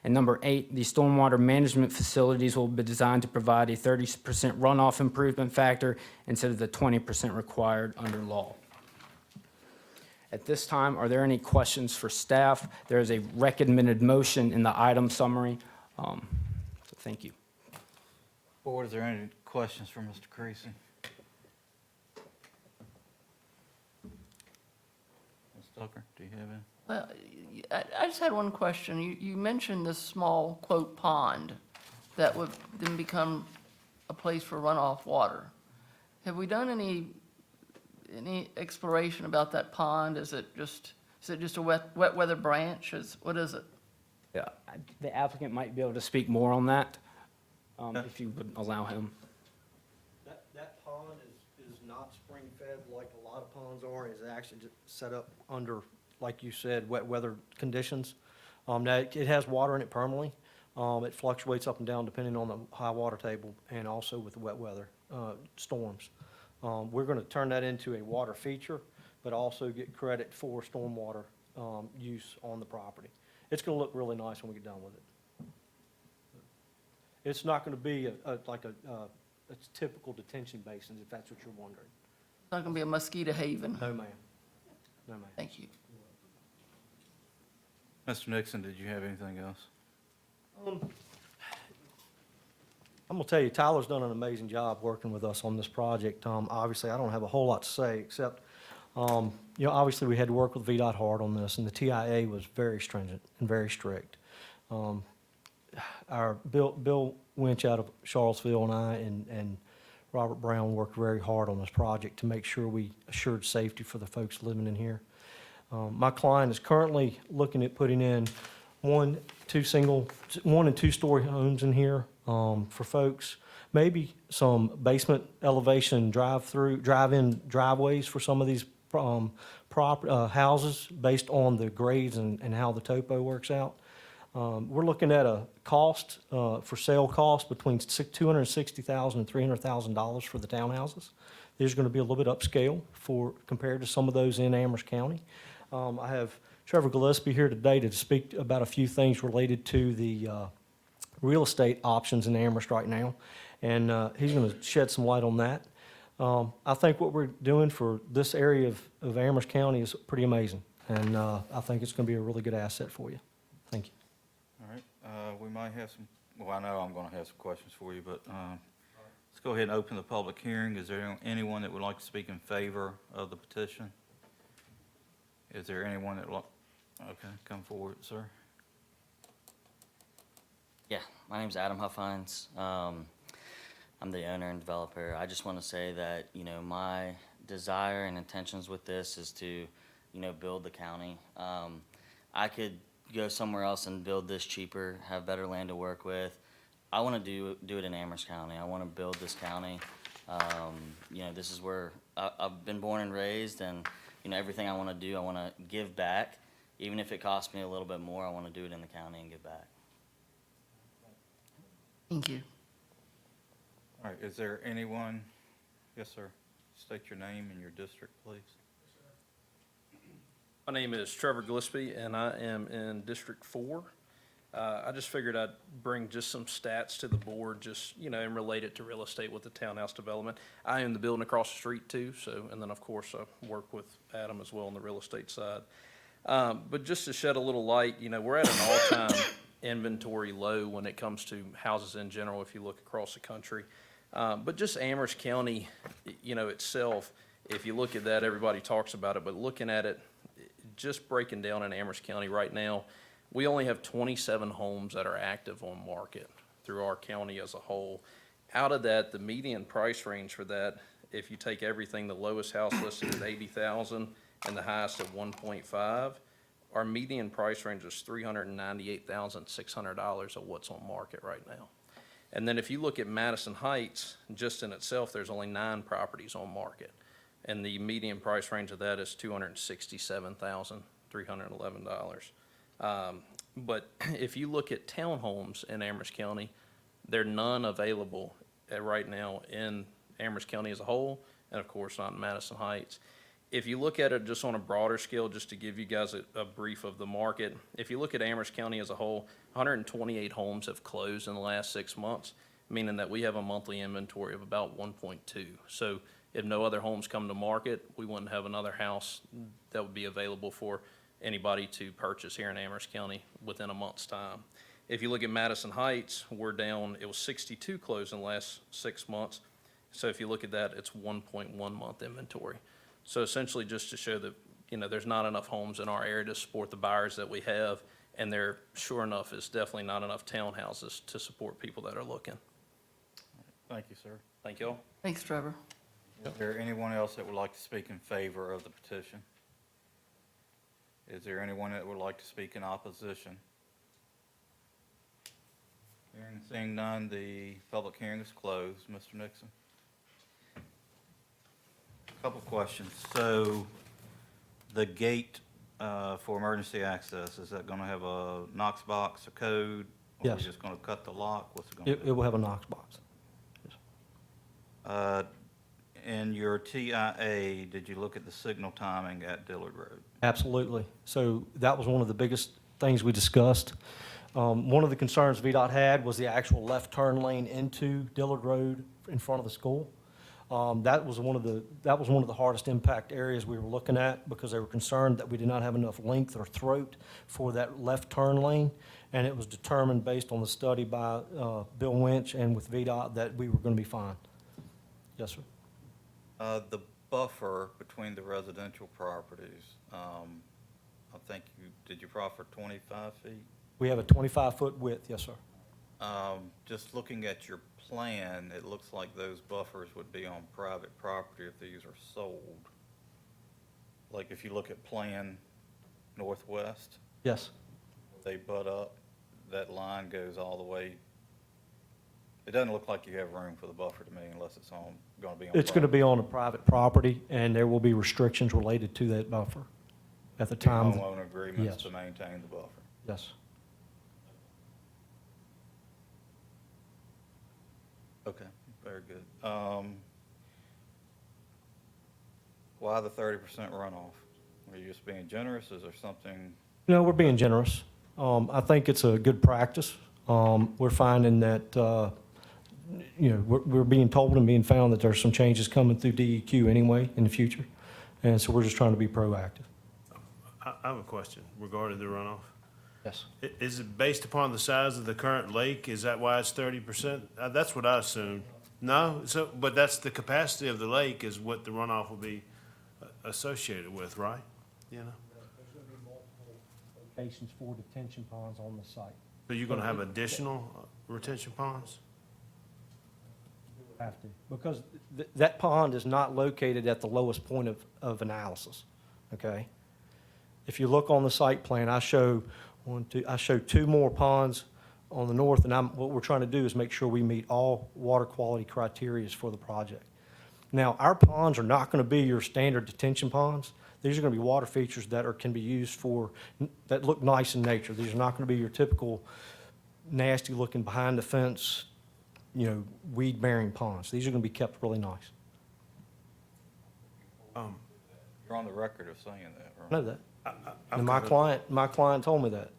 And number 8, the stormwater management facilities will be designed to provide a 30% runoff improvement factor instead of the 20% required under law. At this time, are there any questions for staff? There is a recommended motion in the item summary. So thank you. Board, is there any questions for Mr. Creasy? Ms. Tucker, do you have any? Well, I just had one question. You mentioned this small, quote, pond that would then become a place for runoff water. Have we done any exploration about that pond? Is it just a wet weather branch? What is it? Yeah, the applicant might be able to speak more on that, if you would allow him. That pond is not spring fed like a lot of ponds are. It's actually just set up under, like you said, wet weather conditions. Now, it has water in it permanently. It fluctuates up and down depending on the high water table and also with the wet weather, storms. We're gonna turn that into a water feature, but also get credit for stormwater, use on the property. It's gonna look really nice when we get done with it. It's not gonna be a typical detention basin, if that's what you're wondering. It's not going to be a mosquito haven? No, ma'am. No, ma'am. Thank you. Mr. Nixon, did you have anything else? I'm gonna tell you, Tyler's done an amazing job working with us on this project. Obviously, I don't have a whole lot to say, except, obviously, we had to work with VDOT hard on this, and the TIA was very stringent and very strict. Our Bill Winch out of Charlottesville and I and Robert Brown worked very hard on this project to make sure we assured safety for the folks living in here. My client is currently looking at putting in 1 and 2 story homes in here, for folks. Maybe some basement elevation drive-in driveways for some of these, houses based on the grades and how the topo works out. We're looking at a cost, for sale cost between $260,000 and $300,000 for the townhouses. These are gonna be a little bit upscale compared to some of those in Amherst County. I have Trevor Gillespie here today to speak about a few things related to the real estate options in Amherst right now, and he's going to shed some light on that. I think what we're doing for this area of Amherst County is pretty amazing, and I think it's going to be a really good asset for you. Thank you. All right, we might have some, well, I know I'm going to have some questions for you, but let's go ahead and open the public hearing. Is there anyone that would like to speak in favor of the petition? Is there anyone that would okay, come forward, sir. Yeah, my name's Adam Huffines. I'm the owner and developer. I just want to say that, my desire and intentions with this is to, build the county. I could go somewhere else and build this cheaper, have better land to work with. I want to do it in Amherst County. I want to build this county. This is where I've been born and raised, and, everything I want to do, I want to give back. Even if it costs me a little bit more, I want to do it in the county and give back. Thank you. All right, is there anyone? Yes, sir. State your name and your district, please. My name is Trevor Gillespie, and I am in District 4. I just figured I'd bring just some stats to the board, just, and relate it to real estate with the townhouse development. I own the building across the street too, and then of course I work with Adam as well on the real estate side. But just to shed a little light, we're at an all-time inventory low when it comes to houses in general, if you look across the country. But just Amherst County, itself, if you look at that, everybody talks about it, but looking at it, just breaking down in Amherst County right now, we only have 27 homes that are active on market through our county as a whole. Out of that, the median price range for that, if you take everything, the lowest house listed at 80,000 and the highest at 1.5, our median price range is $398,600 of what's on market right now. And then if you look at Madison Heights, just in itself, there's only 9 properties on market. And the median price range of that is $267,311. But if you look at townhomes in Amherst County, there are none available right now in Amherst County as a whole, and of course not in Madison Heights. If you look at it just on a broader scale, just to give you guys a brief of the market, if you look at Amherst County as a whole, 128 homes have closed in the last 6 months, meaning that we have a monthly inventory of about 1.2. So if no other homes come to market, we wouldn't have another house that would be available for anybody to purchase here in Amherst County within a month's time. If you look at Madison Heights, we're down, it was 62 closed in the last 6 months. So if you look at that, it's 1.1 month inventory. So essentially just to show that, there's not enough homes in our area to support the buyers that we have. And there, sure enough, is definitely not enough townhouses to support people that are looking. Thank you, sir. Thank you all. Thanks, Trevor. Is there anyone else that would like to speak in favor of the petition? Is there anyone that would like to speak in opposition? Hearing and seeing none, the public hearing is closed. Mr. Nixon? Couple questions. So the gate for emergency access, is that going to have a Knox box or code? Or are we Yes. just going to cut the lock? What's it going to It will have a Knox box. In your TIA, did you look at the signal timing at Dillard Road? Absolutely. So that was one of the biggest things we discussed. One of the concerns VDOT had was the actual left turn lane into Dillard Road in front of the school. That was one of the hardest impact areas we were looking at because they were concerned that we did not have enough length or throat for that left turn lane. And it was determined based on the study by Bill Winch and with VDOT that we were going to be fine. Yes, sir. The buffer between the residential properties, I think did you proffer 25 feet? We have a 25-foot width, yes, sir. Just looking at your plan, it looks like those buffers would be on private property if these are sold. Like if you look at Plan Northwest, Yes. they butt up, that line goes all the way. It doesn't look like you have room for the buffer to me unless it's going to be on. It's going to be on a private property, and there will be restrictions related to that buffer at the time. Homeowner agreements Yes. to maintain the buffer. Yes. Okay, very good. Why the 30% runoff? Are you just being generous? Is there something? No, we're being generous. I think it's a good practice. We're finding that, we're being told and being found that there's some changes coming through DEQ anyway in the future. And so we're just trying to be proactive. I have a question regarding the runoff. Yes. Is it based upon the size of the current lake? Is that why it's 30%? That's what I assumed. No? But that's the capacity of the lake is what the runoff will be associated with, right? There's going to be multiple locations for detention ponds on the site. So you're gonna have additional retention ponds? Have to, because that pond is not located at the lowest point of analysis, okay? If you look on the site plan, I show two more ponds on the north, and what we're trying to do is make sure we meet all water quality criteria for the project. Now, our ponds are not gonna be your standard detention ponds. These are gonna be water features that can be used that look nice in nature. These are not gonna be your typical nasty looking behind the fence, weed-bearing ponds. These are going to be kept really nice. You're on the record of saying that, right? I know that. And my client told me that.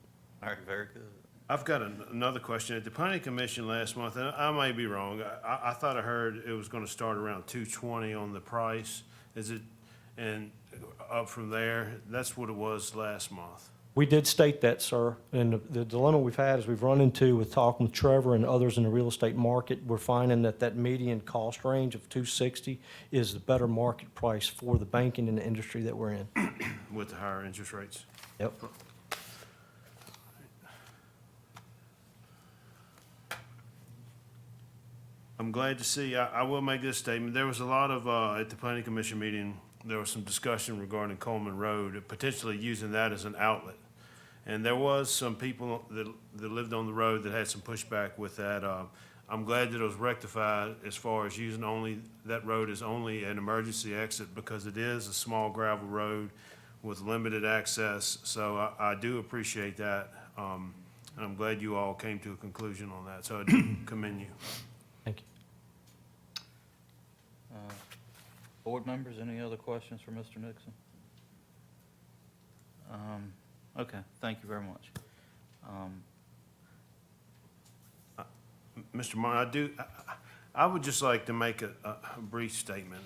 All right, very good. I've got another question. At the planning commission last month, and I may be wrong, I thought I heard it was gonna start around 220 on the price. And up from there, that's what it was last month. We did state that, sir. And the dilemma we've had is we've run into with talking with Trevor and others in the real estate market, we're finding that median cost range of 260 is the better market price for the banking and the industry that we're in. With the higher interest rates. Yep. I'm glad to see, I will make this statement. There was a lot of, at the planning commission meeting, there was some discussion regarding Coleman Road, potentially using that as an outlet. And there was some people that lived on the road that had some pushback with that. I'm glad that it was rectified as far as using that road is only an emergency exit because it is a small gravel road with limited access. So I do appreciate that. And I'm glad you all came to a conclusion on that. So I do commend you. Thank you. Board members, any other questions for Mr. Nixon? Okay, thank you very much. Mr. Martin, I would just like to make a brief statement.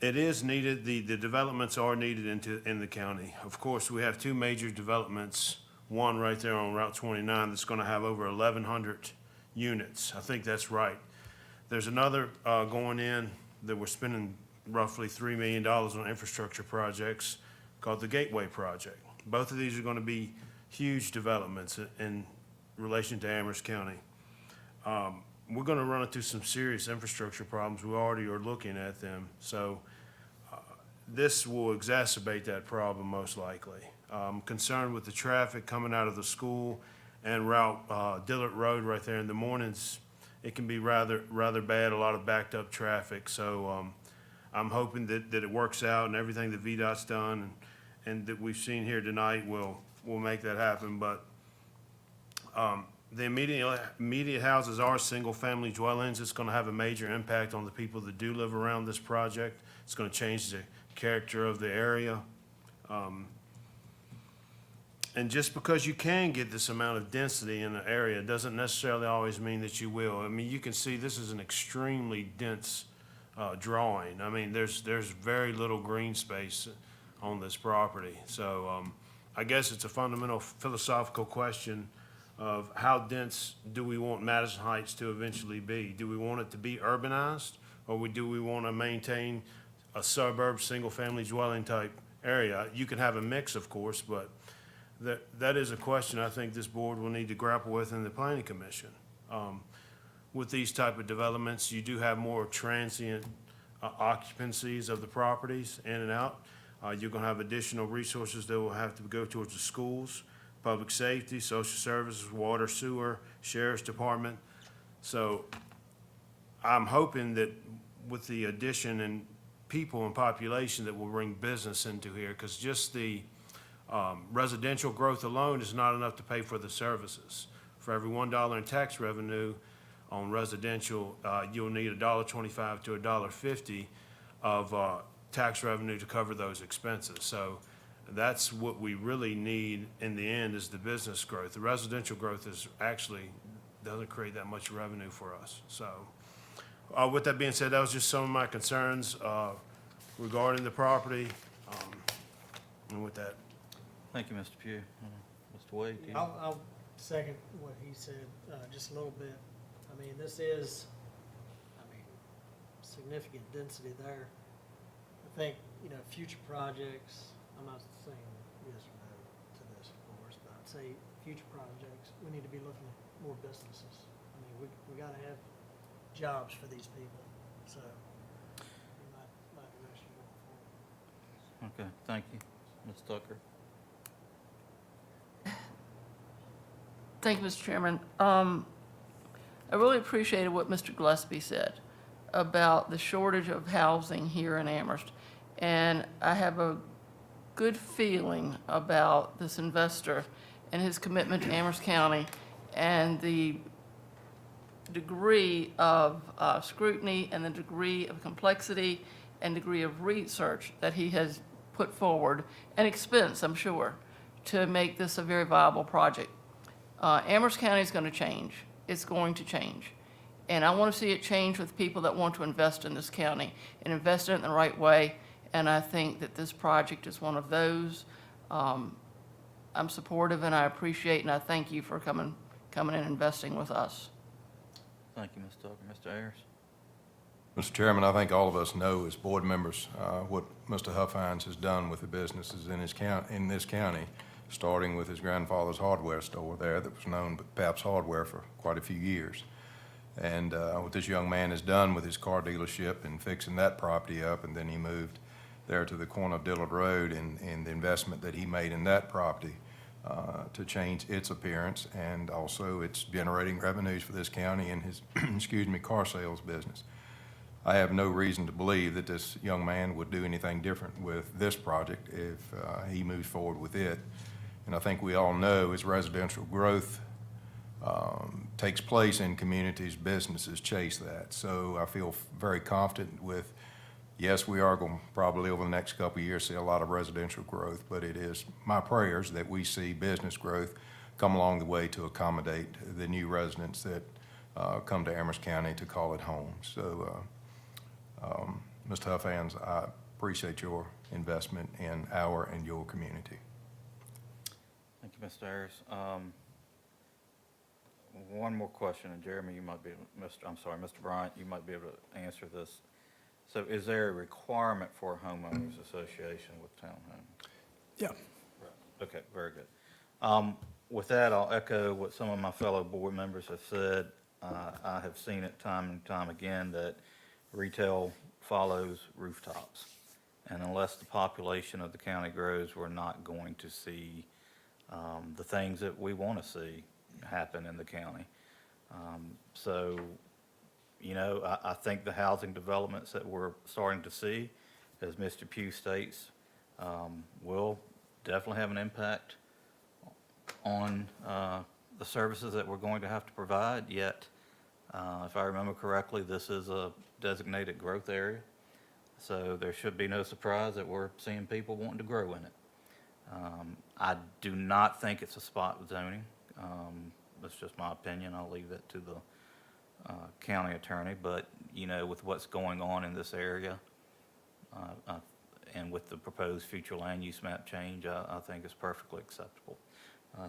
It is needed, the developments are needed in the county. Of course, we have two major developments, one right there on Route 29 that's going to have over 1,100 units. I think that's right. There's another going in that we're spending roughly $3 million on infrastructure projects called the Gateway Project. Both of these are going to be huge developments in relation to Amherst County. We're going to run into some serious infrastructure problems. We already are looking at them. So this will exacerbate that problem most likely. I'm concerned with the traffic coming out of the school and Route Dillard Road right there in the mornings. It can be rather bad, a lot of backed up traffic. So I'm hoping that it works out and everything that VDOT's done and that we've seen here tonight will make that happen. But the immediate houses are single-family dwellings. It's going to have a major impact on the people that do live around this project. It's going to change the character of the area. And just because you can get this amount of density in an area doesn't necessarily always mean that you will. I mean, you can see this is an extremely dense drawing. I mean, there's very little green space on this property. So I guess it's a fundamental philosophical question of how dense do we want Madison Heights to eventually be? Do we want it to be urbanized, or do we want to maintain a suburb, single-family dwelling type area? You can have a mix, of course, but that is a question I think this board will need to grapple with in the Planning Commission. With these type of developments, you do have more transient occupancies of the properties in and out. You're going to have additional resources that will have to go towards the schools, public safety, social services, water, sewer, sheriff's department. So I'm hoping that with the addition in people and population that will bring business into here, because just the residential growth alone is not enough to pay for the services. For every $1 in tax revenue on residential, you'll need $1.25 to $1.50 of tax revenue to cover those expenses. So that's what we really need in the end, is the business growth. The residential growth is actually doesn't create that much revenue for us. So with that being said, that was just some of my concerns regarding the property. And with that, Thank you, Mr. Pugh. Mr. Wade? do you- I'll second what he said, just a little bit. I mean, this is, significant density there. I think, future projects, I'm not saying yes or no to this, of course, but I'd say future projects, we need to be looking at more businesses. I mean, we gotta have jobs for these people, so my direction going forward. Okay, thank you. Ms. Tucker? Thank you, Mr. Chairman. I really appreciated what Mr. Gillespie said about the shortage of housing here in Amherst. And I have a good feeling about this investor and his commitment to Amherst County and the degree of scrutiny and the degree of complexity and degree of research that he has put forward, and expense, I'm sure, to make this a very viable project. Amherst County is going to change. It's going to change. And I want to see it change with people that want to invest in this county and invest in it in the right way. And I think that this project is one of those. I'm supportive and I appreciate and I thank you for coming and investing with us. Thank you, Ms. Tucker. Mr. Ayers? Mr. Chairman, I think all of us know as board members what Mr. Huffines has done with the businesses in this county, starting with his grandfather's hardware store there that was known as Pap's Hardware for quite a few years. And what this young man has done with his car dealership and fixing that property up, and then he moved there to the corner of Dillard Road, and the investment that he made in that property to change its appearance, and also it's generating revenues for this county in his car sales business. I have no reason to believe that this young man would do anything different with this project if he moves forward with it. And I think we all know as residential growth takes place in communities, businesses chase that. So I feel very confident with, yes, we are going to probably over the next couple of years see a lot of residential growth, but it is my prayers that we see business growth come along the way to accommodate the new residents that come to Amherst County to call it home. So, Mr. Huffines, I appreciate your investment in our and your community. Thank you, Mr. Ayers. One more question, and Jeremy, you might be, Mr. Bryant, you might be able to answer this. So is there a requirement for a homeowners association with townhomes? Yeah. Okay, very good. With that, I'll echo what some of my fellow board members have said. I have seen it time and time again that retail follows rooftops. And unless the population of the county grows, we're not going to see the things that we want to see happen in the county. So, you know, I think the housing developments that we're starting to see, as Mr. Pugh states, will definitely have an impact on the services that we're going to have to provide, yet, if I remember correctly, this is a designated growth area, so there should be no surprise that we're seeing people wanting to grow in it. I do not think it's a spot zoning. That's just my opinion. I'll leave that to the county attorney, but, you know, with what's going on in this area, and with the proposed future land use map change, I think it's perfectly acceptable.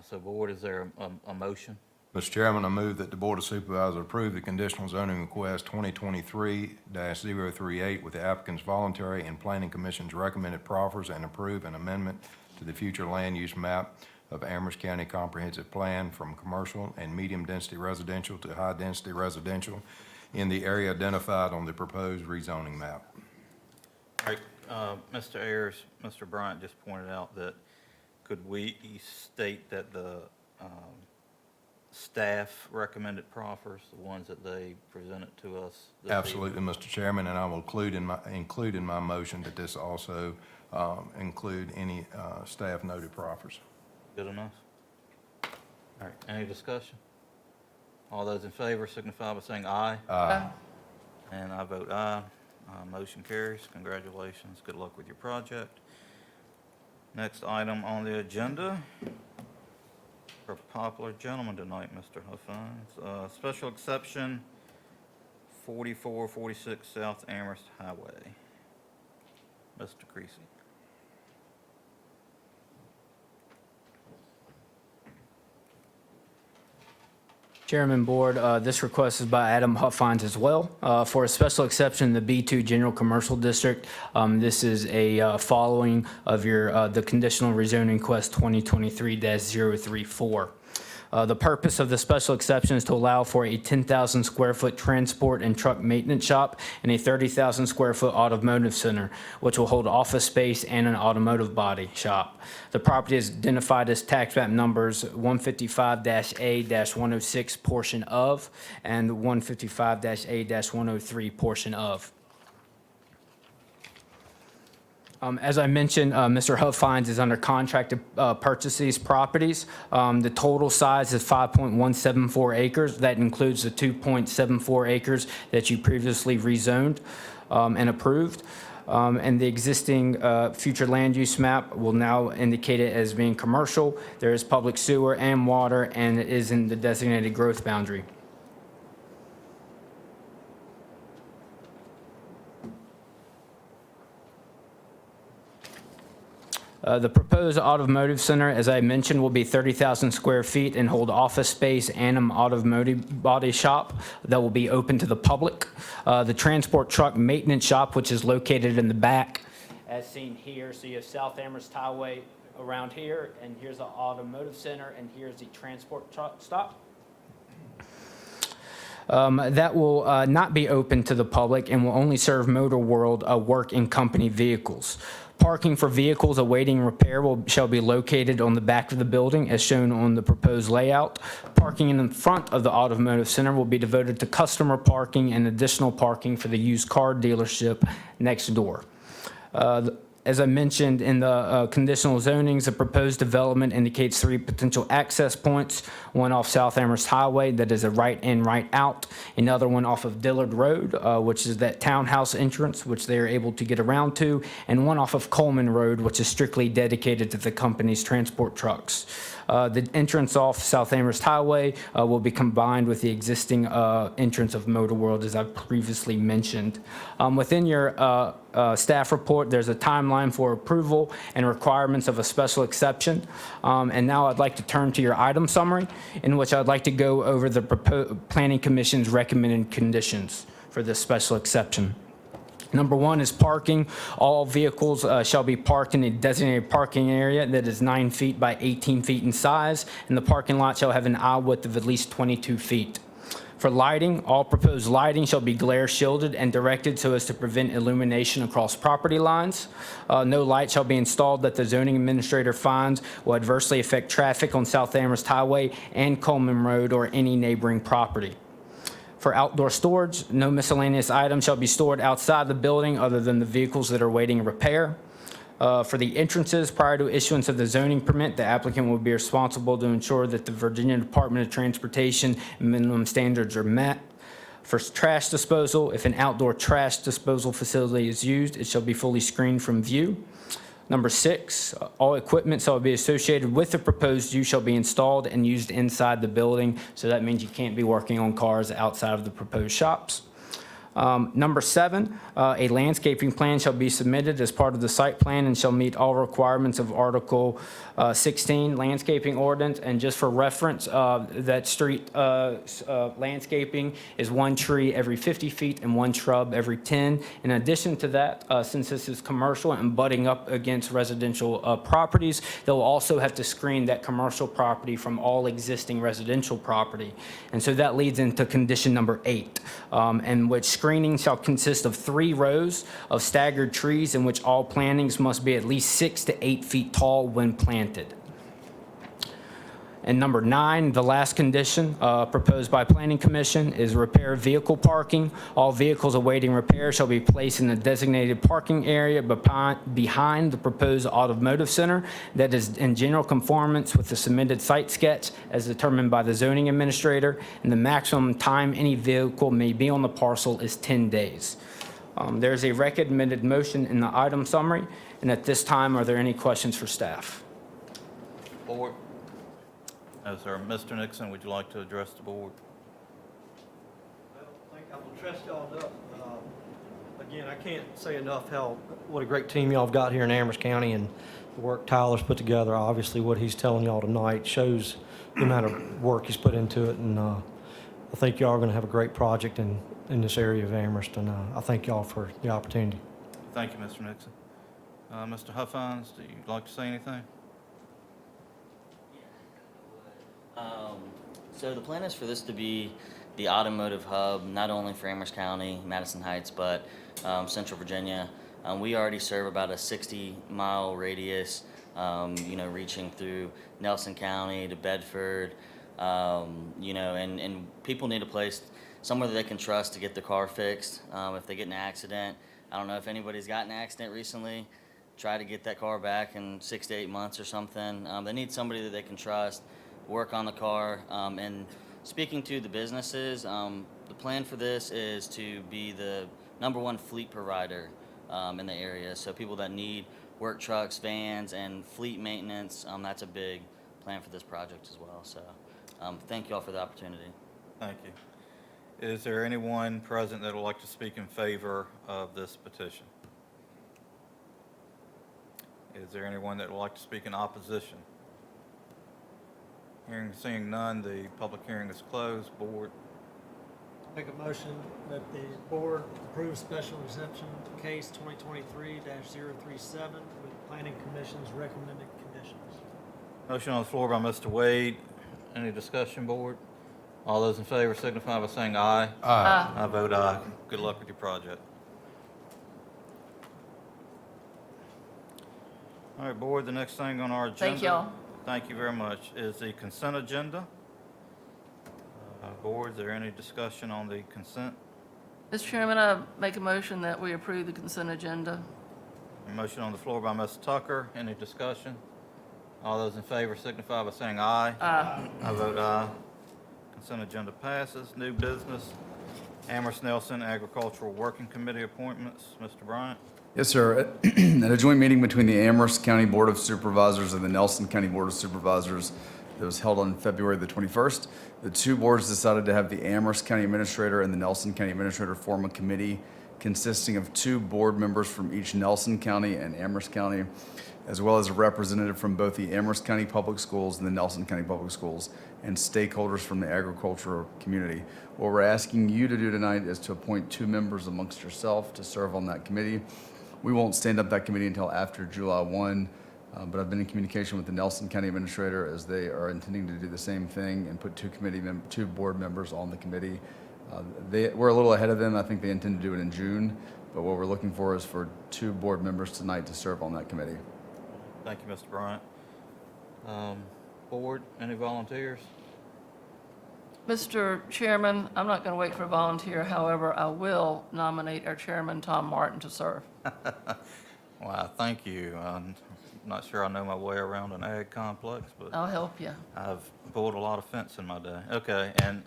So, board, is there a motion? Mr. Chairman, I move that the Board of Supervisors approve the conditional zoning request 2023-038 with the applicant's voluntary and Planning Commission's recommended proffers and approve an amendment to the future land use map of Amherst County Comprehensive Plan from commercial and medium-density residential to high-density residential in the area identified on the proposed rezoning map. All right, Mr. Ayers, Mr. Bryant just pointed out that could we state that the staff recommended proffers, the ones that they presented to us this Absolutely, Mr. Chairman, and I will include in my motion that this also include any staff noted proffers. Good enough? All right, any discussion? All those in favor signify by saying aye. Aye. And I vote aye. Motion carries. Congratulations. Good luck with your project. Next item on the agenda, for a popular gentleman tonight, Mr. Huffines. Special exception, 4446 South Amherst Highway. Mr. Creasy. Chairman, Board, this request is by Adam Huffines as well. For a special exception in the B2 General Commercial District, this is a following of your the conditional rezoning request 2023-034. The purpose of the special exception is to allow for a 10,000 square foot transport and truck maintenance shop and a 30,000 square foot automotive center, which will hold office space and an automotive body shop. The property is identified as tax map numbers 155-A-106 portion of and 155-A-103 portion of. As I mentioned, Mr. Huffines is under contract to purchase these properties. The total size is 5.174 acres. That includes the 2.74 acres that you previously rezoned and approved. And the existing future land use map will now indicate it as being commercial. There is public sewer and water, and it is in the designated growth boundary. The proposed automotive center, as I mentioned, will be 30,000 square feet and hold office space and an automotive body shop that will be open to the public. The transport truck maintenance shop, which is located in the back, as seen here. So you have South Amherst Highway around here, and here's the automotive center, and here's the transport truck stop. That will not be open to the public and will only serve Motor World work and company vehicles. Parking for vehicles awaiting repair shall be located on the back of the building as shown on the proposed layout. Parking in front of the automotive center will be devoted to customer parking and additional parking for the used car dealership next door. As I mentioned in the conditional zonings, the proposed development indicates 3 potential access points, one off South Amherst Highway that is a right in, right out, another one off of Dillard Road, which is that townhouse entrance, which they are able to get around to, and one off of Coleman Road, which is strictly dedicated to the company's transport trucks. The entrance off South Amherst Highway will be combined with the existing entrance of Motor World, as I've previously mentioned. Within your staff report, there's a timeline for approval and requirements of a special exception. And now I'd like to turn to your item summary, in which I'd like to go over the Planning Commission's recommended conditions for this special exception. Number one is parking. All vehicles shall be parked in a designated parking area that is 9 feet by 18 feet in size, and the parking lot shall have an aisle width of at least 22 feet. For lighting, all proposed lighting shall be glare shielded and directed so as to prevent illumination across property lines. No light shall be installed that the zoning administrator finds will adversely affect traffic on South Amherst Highway and Coleman Road or any neighboring property. For outdoor storage, no miscellaneous items shall be stored outside the building other than the vehicles that are waiting repair. For the entrances, prior to issuance of the zoning permit, the applicant will be responsible to ensure that the Virginia Department of Transportation minimum standards are met. For trash disposal, if an outdoor trash disposal facility is used, it shall be fully screened from view. Number 6, all equipment shall be associated with the proposed use shall be installed and used inside the building. So that means you can't be working on cars outside of the proposed shops. Number 7, a landscaping plan shall be submitted as part of the site plan and shall meet all requirements of Article 16 landscaping ordinance. And just for reference, that street landscaping is 1 tree every 50 feet and 1 shrub every 10. In addition to that, since this is commercial and butting up against residential properties, they'll also have to screen that commercial property from all existing residential property. And so that leads into condition number 8, in which screening shall consist of 3 rows of staggered trees in which all plantings must be at least 6 to 8 feet tall when planted. And number 9, the last condition proposed by Planning Commission is repair vehicle parking. All vehicles awaiting repair shall be placed in a designated parking area behind the proposed automotive center that is in general conformance with the submitted site sketch as determined by the zoning administrator, and the maximum time any vehicle may be on the parcel is 10 days. There's a recommended motion in the item summary, and at this time, are there any questions for staff? Board? No, sir. Mr. Nixon, would you like to address the board? Well, I think I'm gonna trust y'all up. Again, I can't say enough what a great team y'all have got here in Amherst County, and the work Tyler's put together. Obviously, what he's telling y'all tonight shows the amount of work he's put into it, and I think y'all are gonna have a great project in this area of Amherst, and I thank y'all for the opportunity. Thank you, Mr. Nixon. Mr. Huffines, do you like to say anything? So the plan is for this to be the automotive hub, not only for Amherst County, Madison Heights, but Central Virginia. We already serve about a 60-mile radius, reaching through Nelson County to Bedford, and people need a place, somewhere that they can trust to get their car fixed. If they get in an accident, I don't know if anybody's gotten an accident recently, try to get that car back in 6 to 8 months or something. They need somebody that they can trust, work on the car. And speaking to the businesses, the plan for this is to be the #1 fleet provider in the area. So people that need work trucks, vans, and fleet maintenance, that's a big plan for this project as well. So thank you all for the opportunity. Thank you. Is there anyone present that would like to speak in favor of this petition? Is there anyone that would like to speak in opposition? Seeing none, the public hearing is closed. Board? Make a motion that the board approve special exception case 2023-037 with Planning Commission's recommended conditions. Motion on the floor by Mr. Wade. Any discussion, board? All those in favor signify by saying aye. Aye. I vote aye. Good luck with your project. All right, board, the next thing on our agenda. Thank y'all. Thank you very much, is the consent agenda. Board, is there any discussion on the consent? Mr. Chairman, I make a motion that we approve the consent agenda. A motion on the floor by Ms. Tucker. Any discussion? All those in favor signify by saying aye. Aye. I vote aye. Consent agenda passes. New business, Amherst Nelson Agricultural Working Committee appointments. Mr. Bryant? Yes, sir. At a joint meeting between the Amherst County Board of Supervisors and the Nelson County Board of Supervisors, that was held on February the 21st. The two boards decided to have the Amherst County Administrator and the Nelson County Administrator form a committee consisting of 2 board members from each Nelson County and Amherst County, as well as a representative from both the Amherst County Public Schools and the Nelson County Public Schools, and stakeholders from the agricultural community. What we're asking you to do tonight is to appoint 2 members amongst yourself to serve on that committee. We won't stand up that committee until after July 1, but I've been in communication with the Nelson County Administrator as they are intending to do the same thing and put 2 board members on the committee. We're a little ahead of them. I think they intend to do it in June, but what we're looking for is for 2 board members tonight to serve on that committee. Thank you, Mr. Bryant. Board, any volunteers? Mr. Chairman, I'm not going to wait for a volunteer. However, I will nominate our chairman, Tom Martin, to serve. Wow, thank you. I'm not sure I know my way around an ag complex, but I'll help you. I've pulled a lot of fence in my day. Okay, and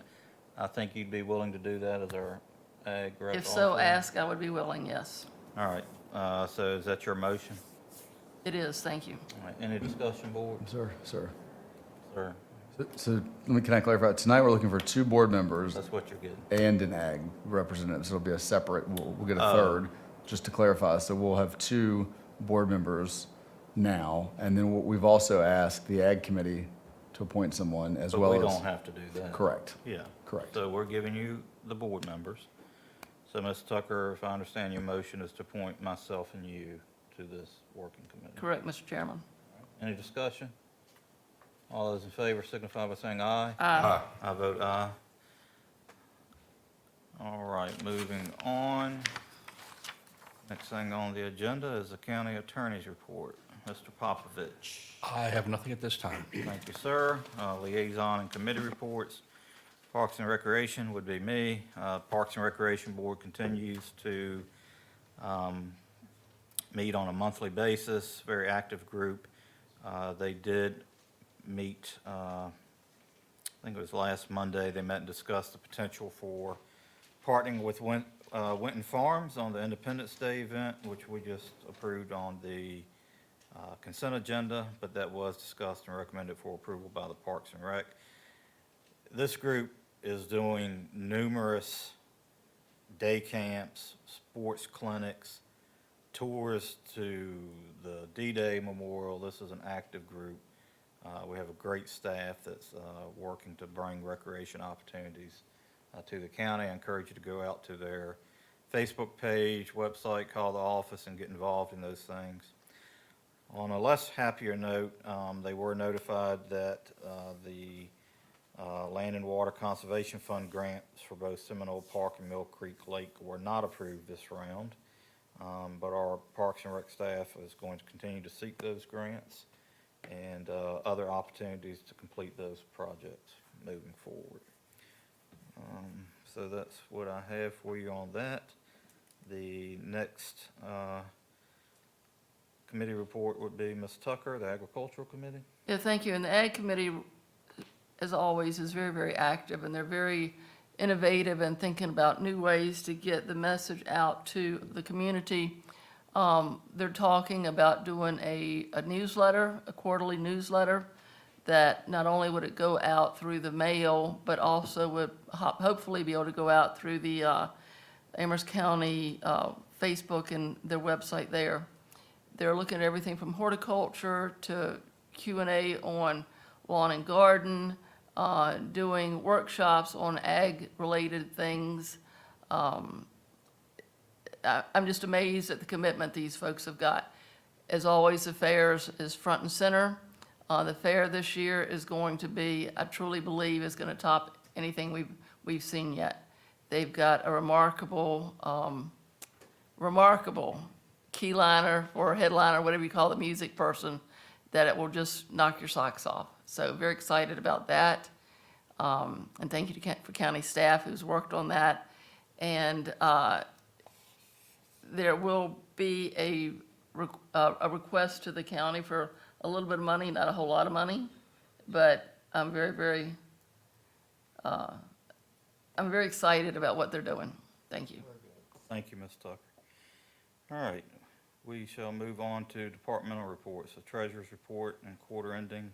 I think you'd be willing to do that as our ag rep If so also? asked, I would be willing, yes. All right, so is that your motion? It is, thank you. All right, any discussion, board? Sir. Sir, So can I clarify? Tonight, we're looking for 2 board members that's what you're getting. and an ag representative. So it'll be a separate, we'll get a Oh. third, just to clarify. So we'll have 2 board members now, and then we've also asked the ag committee to appoint someone as But well as. we don't have to do that. Correct. Yeah. Correct. So we're giving you the board members. So, Ms. Tucker, if I understand your motion is to appoint myself and you to this working committee. Correct, Mr. Chairman. Any discussion? All those in favor signify by saying aye. Aye. I vote aye. All right, moving on. Next thing on the agenda is the county attorney's report. Mr. Popovich. I have nothing at this time. Thank you, sir. Liaison and committee reports. Parks and Recreation would be me. Parks and Recreation Board continues to meet on a monthly basis, very active group. They did meet, I think it was last Monday, they met and discussed the potential for partnering with Winton Farms on the Independence Day event, which we just approved on the consent agenda, but that was discussed and recommended for approval by the Parks and Rec. This group is doing numerous day camps, sports clinics, tours to the D-Day Memorial. This is an active group. We have a great staff that's working to bring recreation opportunities to the county. I encourage you to go out to their Facebook page, website, call the office, and get involved in those things. On a less happier note, they were notified that the Land and Water Conservation Fund grants for both Seminole Park and Mill Creek Lake were not approved this round. But our Parks and Rec staff is going to continue to seek those grants and other opportunities to complete those projects moving forward. So that's what I have for you on that. The next committee report would be Ms. Tucker, the Agricultural Committee. Yeah, thank you. And the Ag Committee, as always, is very, very active, and they're very innovative and thinking about new ways to get the message out to the community. They're talking about doing a newsletter, a quarterly newsletter, that not only would it go out through the mail, but also would hopefully be able to go out through the Amherst County Facebook and their website there. They're looking at everything from horticulture to Q&A on lawn and garden, doing workshops on ag-related things. I'm just amazed at the commitment these folks have got. As always, the fairs is front and center. The fair this year is going to be, I truly believe, is going to top anything we've seen yet. They've got a remarkable key liner or headliner, whatever you call the music person, that it will just knock your socks off. So very excited about that. And thank you for county staff who's worked on that. And there will be a request to the county for a little bit of money, not a whole lot of money, but I'm very excited about what they're doing. Thank you. Thank you, Ms. Tucker. All right, we shall move on to departmental reports, the treasurer's report and quarter ending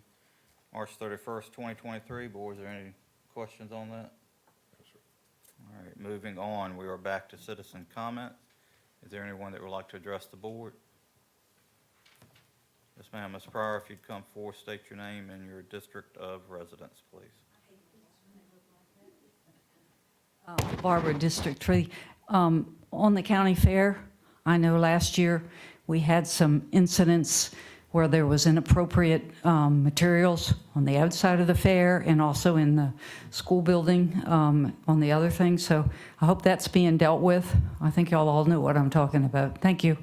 March 31st, 2023. Board, is there any questions on that? All right, moving on, we are back to citizen comment. Is there anyone that would like to address the board? Yes, ma'am. Ms. Pryor, if you'd come forward, state your name and your district of residence, please. Barbara, District 3. On the county fair, I know last year we had some incidents where there was inappropriate materials on the outside of the fair and also in the school building on the other thing. So I hope that's being dealt with. I think y'all all know what I'm talking about. Thank you.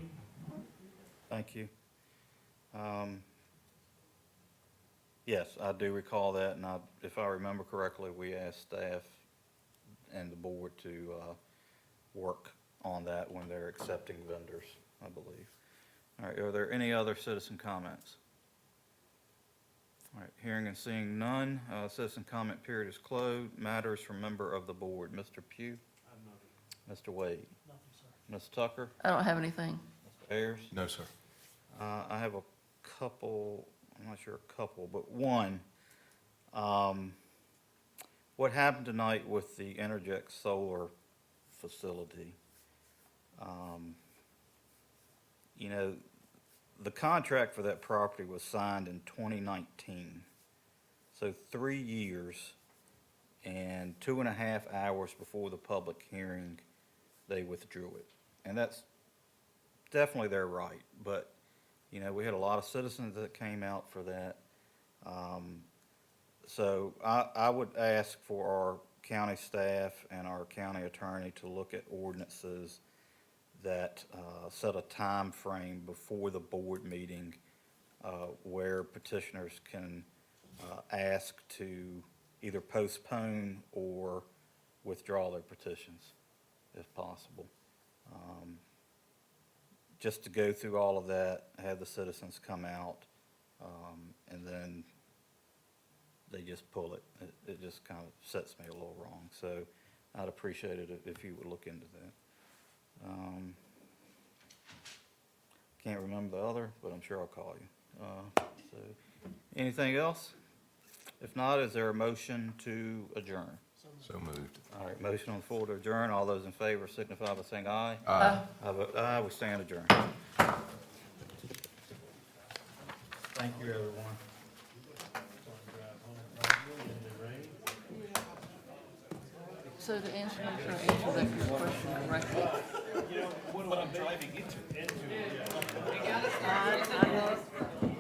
Thank you. Yes, I do recall that, and if I remember correctly, we asked staff and the board to work on that when they're accepting vendors, I believe. All right, are there any other citizen comments? All right, hearing and seeing none, citizen comment period is closed. Matters from member of the board. Mr. Pugh? Mr. Wade? Nothing, sir. Ms. Tucker? I don't have anything. Mr. Ayers? No, sir. I have a couple, I'm not sure a couple, but one. What happened tonight with the Interject Solar facility? You know, the contract for that property was signed in 2019. So 3 years and 2.5 hours before the public hearing, they withdrew it. And that's definitely their right, but you know, we had a lot of citizens that came out for that. So I would ask for our county staff and our county attorney to look at ordinances that set a time frame before the board meeting where petitioners can ask to either postpone or withdraw their petitions if possible. Just to go through all of that, have the citizens come out, and then they just pull it. It just kind of sets me a little wrong. So I'd appreciate it if you would look into that. Can't remember the other, but I'm sure I'll call you. So anything else? If not, is there a motion to adjourn? So moved. All right, motion on the floor to adjourn. All those in favor signify by saying aye. Aye. I vote aye. We stand adjourned. Thank you, everyone. So to answer that your question correctly. What I'm driving into. I